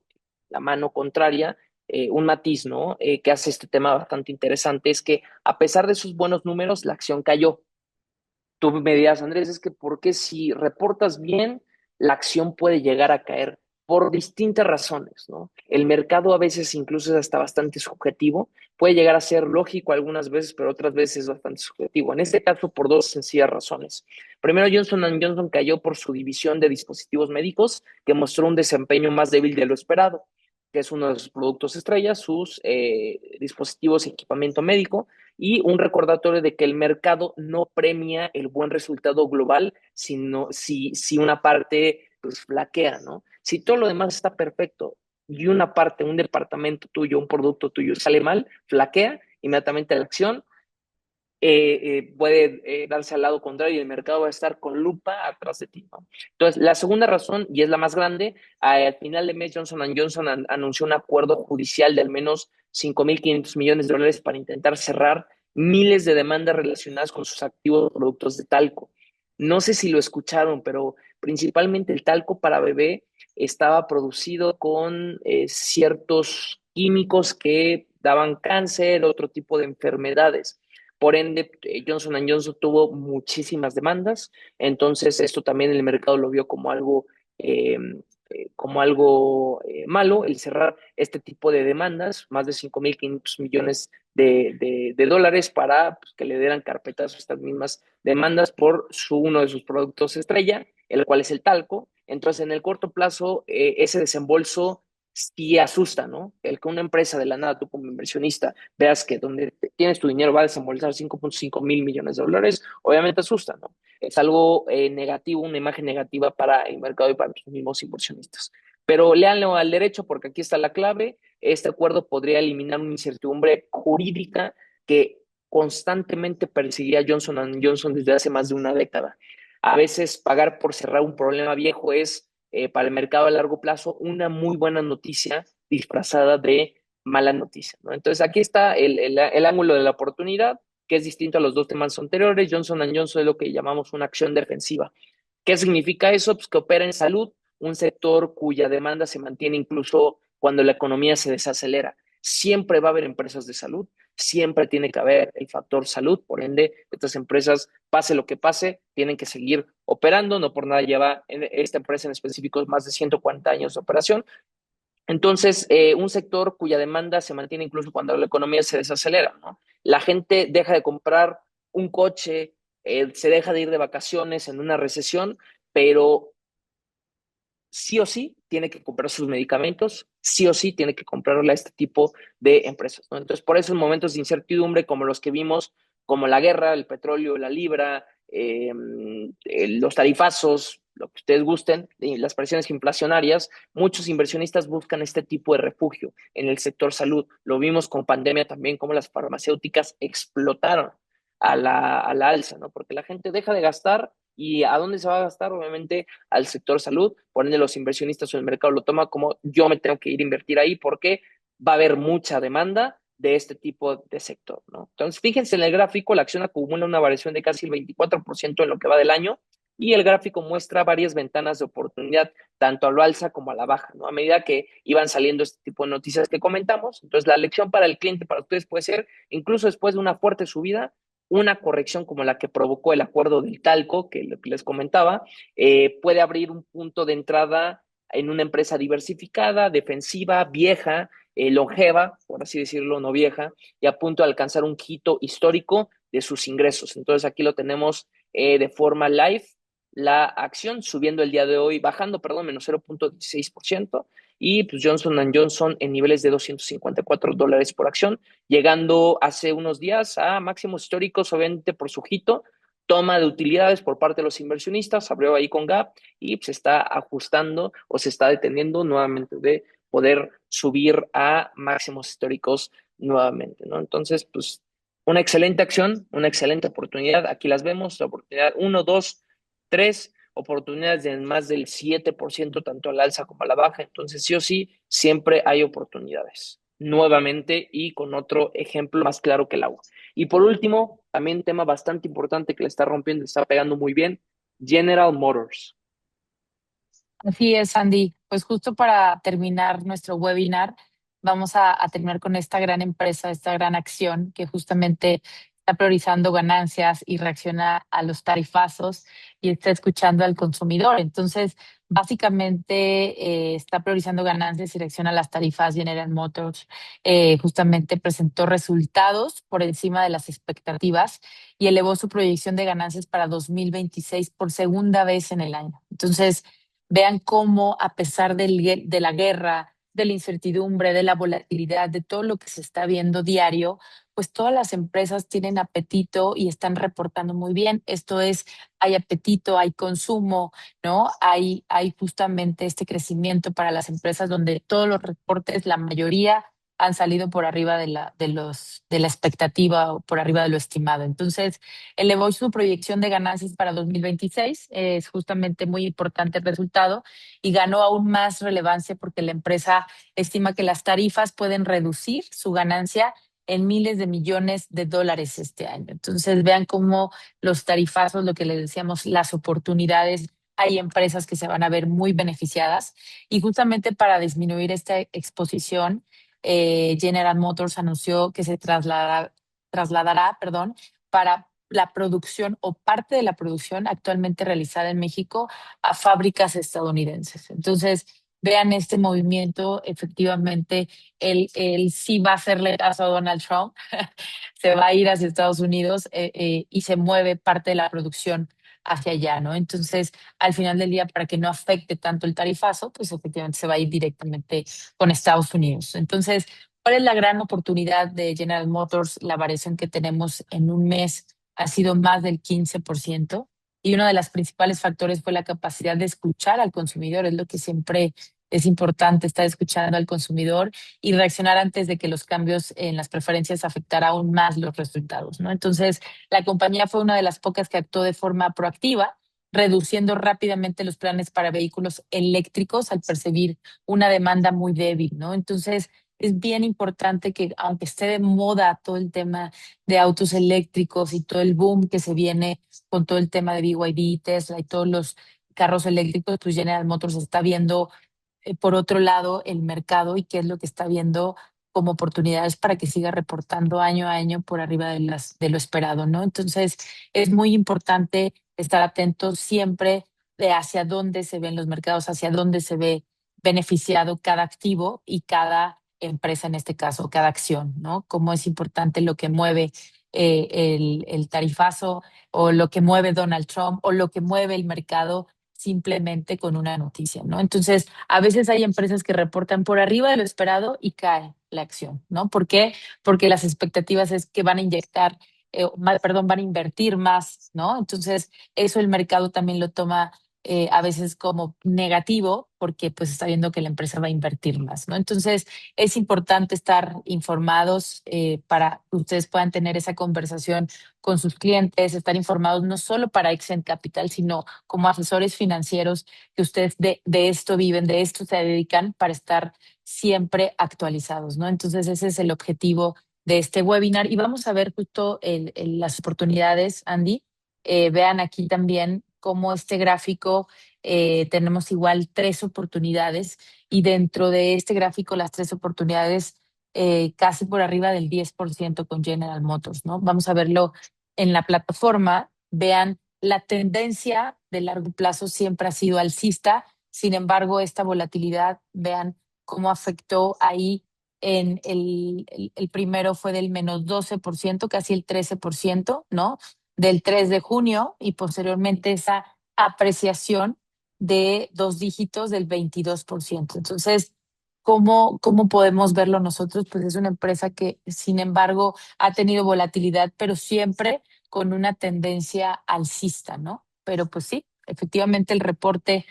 la mano contraria, un matiz, ¿no? Que hace este tema bastante interesante, es que a pesar de sus buenos números, la acción cayó. Tú me dirás, Andrés, es que porque si reportas bien, la acción puede llegar a caer por distintas razones, ¿no? El mercado a veces incluso es hasta bastante subjetivo, puede llegar a ser lógico algunas veces, pero otras veces es bastante subjetivo. En este caso, por dos sencillas razones. Primero, Johnson & Johnson cayó por su división de dispositivos médicos, que mostró un desempeño más débil de lo esperado, que es uno de sus productos estrellas, sus dispositivos y equipamiento médico, y un recordatorio de que el mercado no premia el buen resultado global, sino si una parte pues flaquea, ¿no? Si todo lo demás está perfecto y una parte, un departamento tuyo, un producto tuyo sale mal, flaquea, inmediatamente la acción puede darse al lado contrario y el mercado va a estar con lupa atrás de ti, ¿no? Entonces, la segunda razón, y es la más grande, al final de mes Johnson & Johnson anunció un acuerdo judicial de al menos 5,500 millones de dólares para intentar cerrar miles de demandas relacionadas con sus activos productos de talco. No sé si lo escucharon, pero principalmente el talco para bebé estaba producido con ciertos químicos que daban cáncer, otro tipo de enfermedades. Por ende, Johnson & Johnson tuvo muchísimas demandas, entonces esto también el mercado lo vio eh, como algo malo, el cerrar este tipo de demandas, más de 5,500 millones de dólares para pues, que le dieran carpetazo a estas mismas demandas por uno de sus productos estrella, el cual es el talco. Entonces, en el corto plazo, ese desembolso sí asusta, ¿no? El que una empresa de la nada, tú como inversionista, veas que donde tienes tu dinero va a desembolsar 5,5 millones de dólares, obviamente asusta, ¿no? Es algo negativo, una imagen negativa para el mercado y para los mismos inversionistas. Pero léanlo al derecho porque aquí está la clave. Este acuerdo podría eliminar una incertidumbre jurídica que constantemente perseguía a Johnson & Johnson desde hace más de una década. A veces pagar por cerrar un problema viejo es para el mercado a largo plazo una muy buena noticia disfrazada de mala noticia, ¿no? Entonces aquí está el ángulo de la oportunidad. que es distinto a los dos temas anteriores. Johnson Johnson es lo que llamamos una acción defensiva. ¿Qué significa eso? Pues que opera en salud, un sector cuya demanda se mantiene incluso cuando la economía se desacelera. Siempre va a haber empresas de salud, siempre tiene que haber el factor salud, por ende, estas empresas, pase lo que pase, tienen que seguir operando, no por nada lleva esta empresa en específico más de 140 años de operación. Entonces, un sector cuya demanda se mantiene incluso cuando la economía se desacelera, ¿no? La gente deja de comprar un coche, se deja de ir de vacaciones en una recesión, pero sí o sí tiene que comprar sus medicamentos, sí o sí tiene que comprarle a este tipo de empresas, ¿no? Entonces, por esos momentos de incertidumbre como los que vimos, como la guerra, el petróleo, la libra, los tarifazos, lo que ustedes gusten, y las presiones inflacionarias, muchos inversionistas buscan este tipo de refugio en el sector salud. Lo vimos con pandemia también, como las farmacéuticas explotaron a la alza, ¿no? Porque la gente deja de gastar y ¿a dónde se va a gastar? Obviamente al sector salud, por ende los inversionistas o el mercado lo toma como yo me tengo que ir a invertir ahí porque va a haber mucha demanda de este tipo de sector, ¿no? Entonces, fíjense en el gráfico, la acción acumula una variación de casi el 24% en lo que va del año y el gráfico muestra varias ventanas de oportunidad, tanto a lo alza como a la baja, ¿no? A medida que iban saliendo este tipo de noticias que comentamos, entonces la lección para el cliente, para ustedes puede ser, incluso después de una fuerte subida, una corrección como la que provocó el acuerdo del talco, que les comentaba, puede abrir un punto de entrada en una empresa diversificada, defensiva, vieja, longeva, por así decirlo, no vieja, y a punto de alcanzar un hito histórico de sus ingresos. Entonces aquí lo tenemos de forma live, la acción subiendo el día de hoy, bajando, perdón, menos 0.16%, y pues Johnson Johnson en niveles de $254 por acción, llegando hace unos días a máximos históricos, obviamente por su hito, toma de utilidades por parte de los inversionistas, abrió ahí con gap y se está ajustando o se está deteniendo nuevamente de poder subir a máximos históricos nuevamente, ¿no? Entonces, pues una excelente acción, una excelente oportunidad. Aquí las vemos, la oportunidad uno, 2, 3 oportunidades de más del 7% tanto a la alza como a la baja. Entonces, sí o sí, siempre hay oportunidades. Nuevamente y con otro ejemplo más claro que el agua. Y por último, también un tema bastante importante que le está rompiendo, le está pegando muy bien, General Motors. Así es, Andy. Pues justo para terminar nuestro webinar, vamos a terminar con esta gran empresa, esta gran acción que justamente está priorizando ganancias y reacciona a los tarifazos y está escuchando al consumidor. Entonces, básicamente está priorizando ganancias y reacciona a las tarifas. General Motors justamente presentó resultados por encima de las expectativas y elevó su proyección de ganancias para 2026 por segunda vez en el año. Entonces, vean cómo a pesar de la guerra, de la incertidumbre, de la volatilidad, de todo lo que se está viendo diario, pues todas las empresas tienen apetito y están reportando muy bien. Esto es, hay apetito, hay consumo, ¿no? Hay justamente este crecimiento para las empresas donde todos los reportes, la mayoría han salido por arriba de la expectativa o por arriba de lo estimado. Entonces, elevó su proyección de ganancias para 2026, es justamente muy importante el resultado y ganó aún más relevancia porque la empresa estima que las tarifas pueden reducir su ganancia en miles de millones de dólares este año. Entonces, vean cómo los tarifazos, lo que les decíamos, las oportunidades, hay empresas que se van a ver muy beneficiadas y justamente para disminuir esta exposición, General Motors anunció que se trasladará, perdón, para la producción o parte de la producción actualmente realizada en México a fábricas estadounidenses. Entonces, vean este movimiento, efectivamente, él sí va a hacerle caso a Donald Trump, se va a ir hacia Estados Unidos y se mueve parte de la producción hacia allá, ¿no? Entonces, al final del día, para que no afecte tanto el tarifazo, pues efectivamente se va a ir directamente con Estados Unidos. Entonces, ¿cuál es la gran oportunidad de General Motors? La variación que tenemos en un mes ha sido más del 15% y uno de los principales factores fue la capacidad de escuchar al consumidor, es lo que siempre es importante, estar escuchando al consumidor y reaccionar antes de que los cambios en las preferencias afectaran aún más los resultados, ¿no? Entonces, la compañía fue una de las pocas que actuó de forma proactiva, reduciendo rápidamente los planes para vehículos eléctricos al percibir una demanda muy débil, ¿no? Entonces, es bien importante que, aunque esté de moda todo el tema de autos eléctricos y todo el boom que se viene con todo el tema de BYD, Tesla y todos los carros eléctricos, pues General Motors está viendo por otro lado el mercado y qué es lo que está viendo como oportunidades para que siga reportando año a año por arriba de lo esperado, ¿no? Entonces, es muy importante estar atentos siempre de hacia dónde se ven los mercados, hacia dónde se ve beneficiado cada activo y cada empresa en este caso, cada acción, ¿no? Cómo es importante lo que mueve el tarifazo o lo que mueve Donald Trump o lo que mueve el mercado simplemente con una noticia, ¿no? Entonces, a veces hay empresas que reportan por arriba de lo esperado y cae la acción, ¿no? ¿Por qué? Porque las expectativas es que van a inyectar, perdón, van a invertir más, ¿no? Entonces, eso el mercado también lo toma a veces como negativo porque pues está viendo que la empresa va a invertir más, ¿no? Entonces, es importante estar informados para que ustedes puedan tener esa conversación con sus clientes, estar informados no solo para Exent Capital, sino como asesores financieros que ustedes de esto viven, de esto se dedican para estar siempre actualizados, ¿no? Entonces, ese es el objetivo de este webinar y vamos a ver justo las oportunidades, Andy. Vean aquí también cómo este gráfico tenemos igual tres oportunidades y dentro de este gráfico las tres oportunidades casi por arriba del 10% con General Motors, ¿no? Vamos a verlo en la plataforma. Vean, la tendencia de largo plazo siempre ha sido alcista, sin embargo, esta volatilidad, vean cómo afectó ahí en el primero fue del -12%, casi el 13%, ¿no? Del 3 de junio y posteriormente esa apreciación de dos dígitos del 22%. Entonces, ¿cómo podemos verlo nosotros? Pues es una empresa que, sin embargo, ha tenido volatilidad, pero siempre con una tendencia alcista, ¿no? Pero pues sí, efectivamente el reporte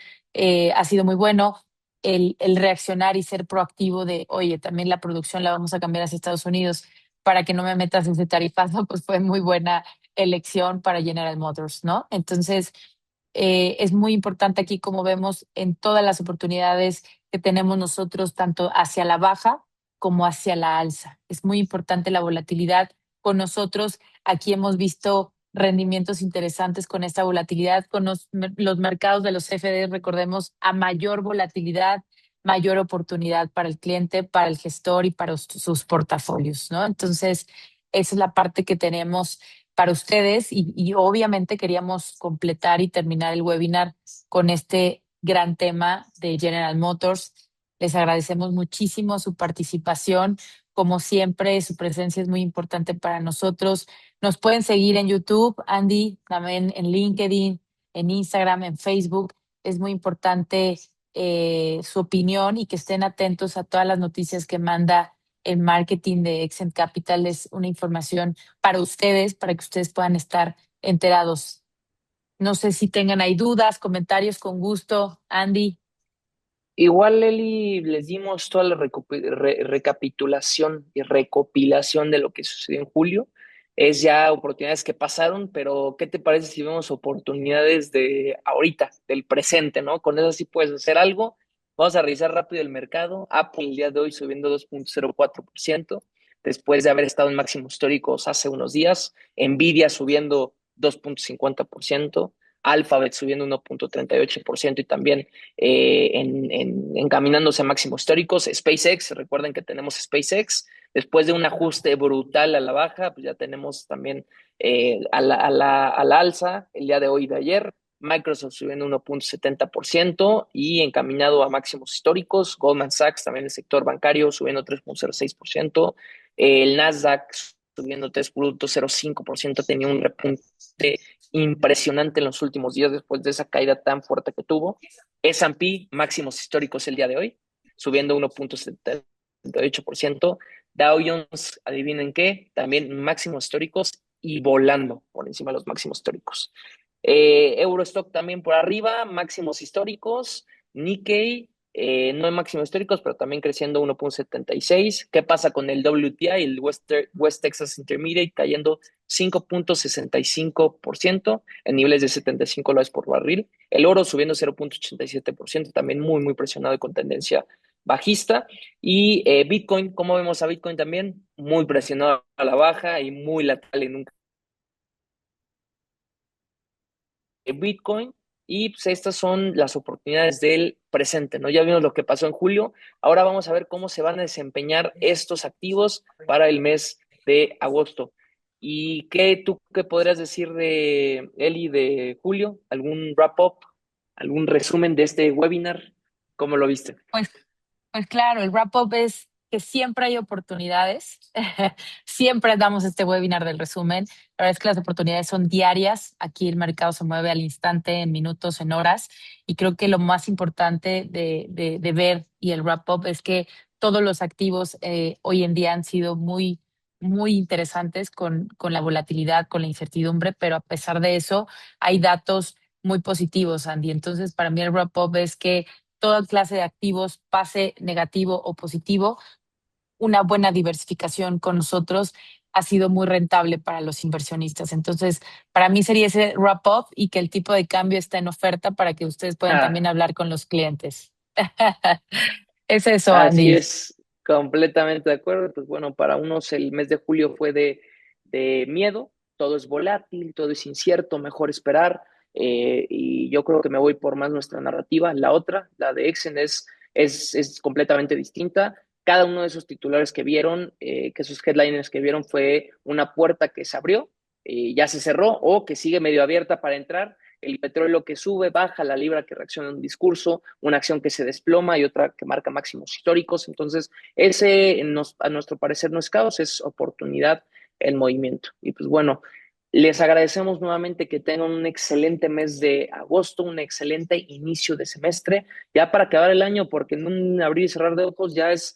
ha sido muy bueno. El reaccionar y ser proactivo de, oye, también la producción la vamos a cambiar hacia Estados Unidos para que no me metas ese tarifazo, pues fue muy buena elección para General Motors, ¿no? Entonces, es muy importante aquí, como vemos, en todas las oportunidades que tenemos nosotros, tanto hacia la baja como hacia la alza. Es muy importante la volatilidad con nosotros. Aquí hemos visto rendimientos interesantes con esta volatilidad, con los mercados de los CFD, recordemos, a mayor volatilidad, mayor oportunidad para el cliente, para el gestor y para sus portafolios, ¿no? Entonces, esa es la parte que tenemos para ustedes y obviamente queríamos completar y terminar el webinar con este gran tema de General Motors. Les agradecemos muchísimo su participación. Como siempre, su presencia es muy importante para nosotros. Nos pueden seguir en YouTube, Andy, también en LinkedIn, en Instagram, en Facebook. Es muy importante su opinión y que estén atentos a todas las noticias que manda el marketing de Exent Capital. Es una información para ustedes, para que ustedes puedan estar enterados. No sé si tengan ahí dudas, comentarios, con gusto. Andy. Igual, Eli, les dimos toda la recapitulación y recopilación de lo que sucedió en julio. Es ya oportunidades que pasaron, pero ¿qué te parece si vemos oportunidades de ahorita, del presente, ¿no? Con eso sí puedes hacer algo. Vamos a revisar rápido el mercado. Apple el día de hoy subiendo 2,04%, después de haber estado en máximos históricos hace unos días. Nvidia subiendo 2,50%. Alphabet subiendo 1,38% y también encaminándose a máximos históricos. SpaceX, recuerden que tenemos SpaceX, después de un ajuste brutal a la baja, pues ya tenemos también a la alza el día de hoy y de ayer. Microsoft subiendo 1,70% y encaminado a máximos históricos. Goldman Sachs, también el sector bancario, subiendo 3,06%. El Nasdaq subiendo 3,05%, tenía un repunte impresionante en los últimos días después de esa caída tan fuerte que tuvo. S&P máximos históricos el día de hoy, subiendo 1,78%. Dow Jones, adivinen qué, también máximos históricos y volando por encima de los máximos históricos. Eurostock también por arriba, máximos históricos. Nikkei, no en máximos históricos, pero también creciendo 1,76. ¿Qué pasa con el WTI, el West Texas Intermediate, cayendo 5,65% en niveles de $75 por barril? El oro subiendo 0,87%, también muy, muy presionado y con tendencia bajista. Y Bitcoin, ¿cómo vemos a Bitcoin también? Muy presionado a la baja y muy lateral en un Bitcoin. Y pues estas son las oportunidades del presente, ¿no? Ya vimos lo que pasó en julio. Ahora vamos a ver cómo se van a desempeñar estos activos para el mes de agosto. ¿Y tú qué podrías decir de Eli de julio? ¿Algún wrap-up? ¿Algún resumen de este webinar? ¿Cómo lo viste? Pues Pues claro, el wrap-up es que siempre hay oportunidades. Siempre damos este webinar del resumen. La verdad es que las oportunidades son diarias. Aquí el mercado se mueve al instante, en minutos, en horas. Y creo que lo más importante de ver y el wrap-up es que todos los activos hoy en día han sido muy interesantes con la volatilidad, con la incertidumbre, pero a pesar de eso hay datos muy positivos, Andy. Entonces, para mí el wrap-up es que toda clase de activos, pase negativo o positivo, una buena diversificación con nosotros ha sido muy rentable para los inversionistas. Entonces, para mí sería ese wrap up y que el tipo de cambio está en oferta para que ustedes puedan también Ah, hablar con los clientes. Es eso, así Andy. es, completamente de acuerdo. Pues bueno, para unos el mes de julio fue de miedo, todo es volátil, todo es incierto, mejor esperar. Y yo creo que me voy por más nuestra narrativa. La otra, la de Exen, es completamente distinta. Cada uno de esos titulares que vieron, que esos headliners que vieron fue una puerta que se abrió, ya se cerró o que sigue medio abierta para entrar, el petróleo que sube, baja, la libra que reacciona a un discurso, una acción que se desploma y otra que marca máximos históricos. Entonces, a nuestro parecer no es caos, es oportunidad en movimiento. Y pues bueno, les agradecemos nuevamente que tengan un excelente mes de agosto, un excelente inicio de semestre, ya para acabar el año, porque en un abrir y cerrar de ojos ya es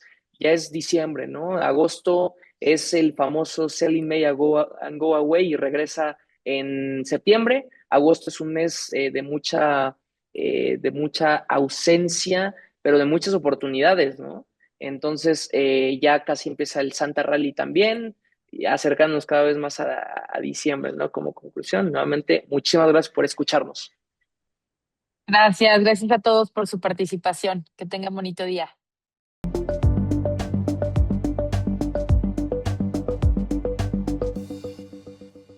diciembre, ¿no? Agosto es el famoso Selling May and Go Away y regresa en septiembre. Agosto es un mes de mucha ausencia, pero de muchas oportunidades, ¿no? Entonces, ya casi empieza el Santa Rally también, y acercándonos cada vez más a diciembre, ¿no? Como conclusión, nuevamente, muchísimas gracias por escucharnos. Gracias a todos por su participación. Que tengan bonito día.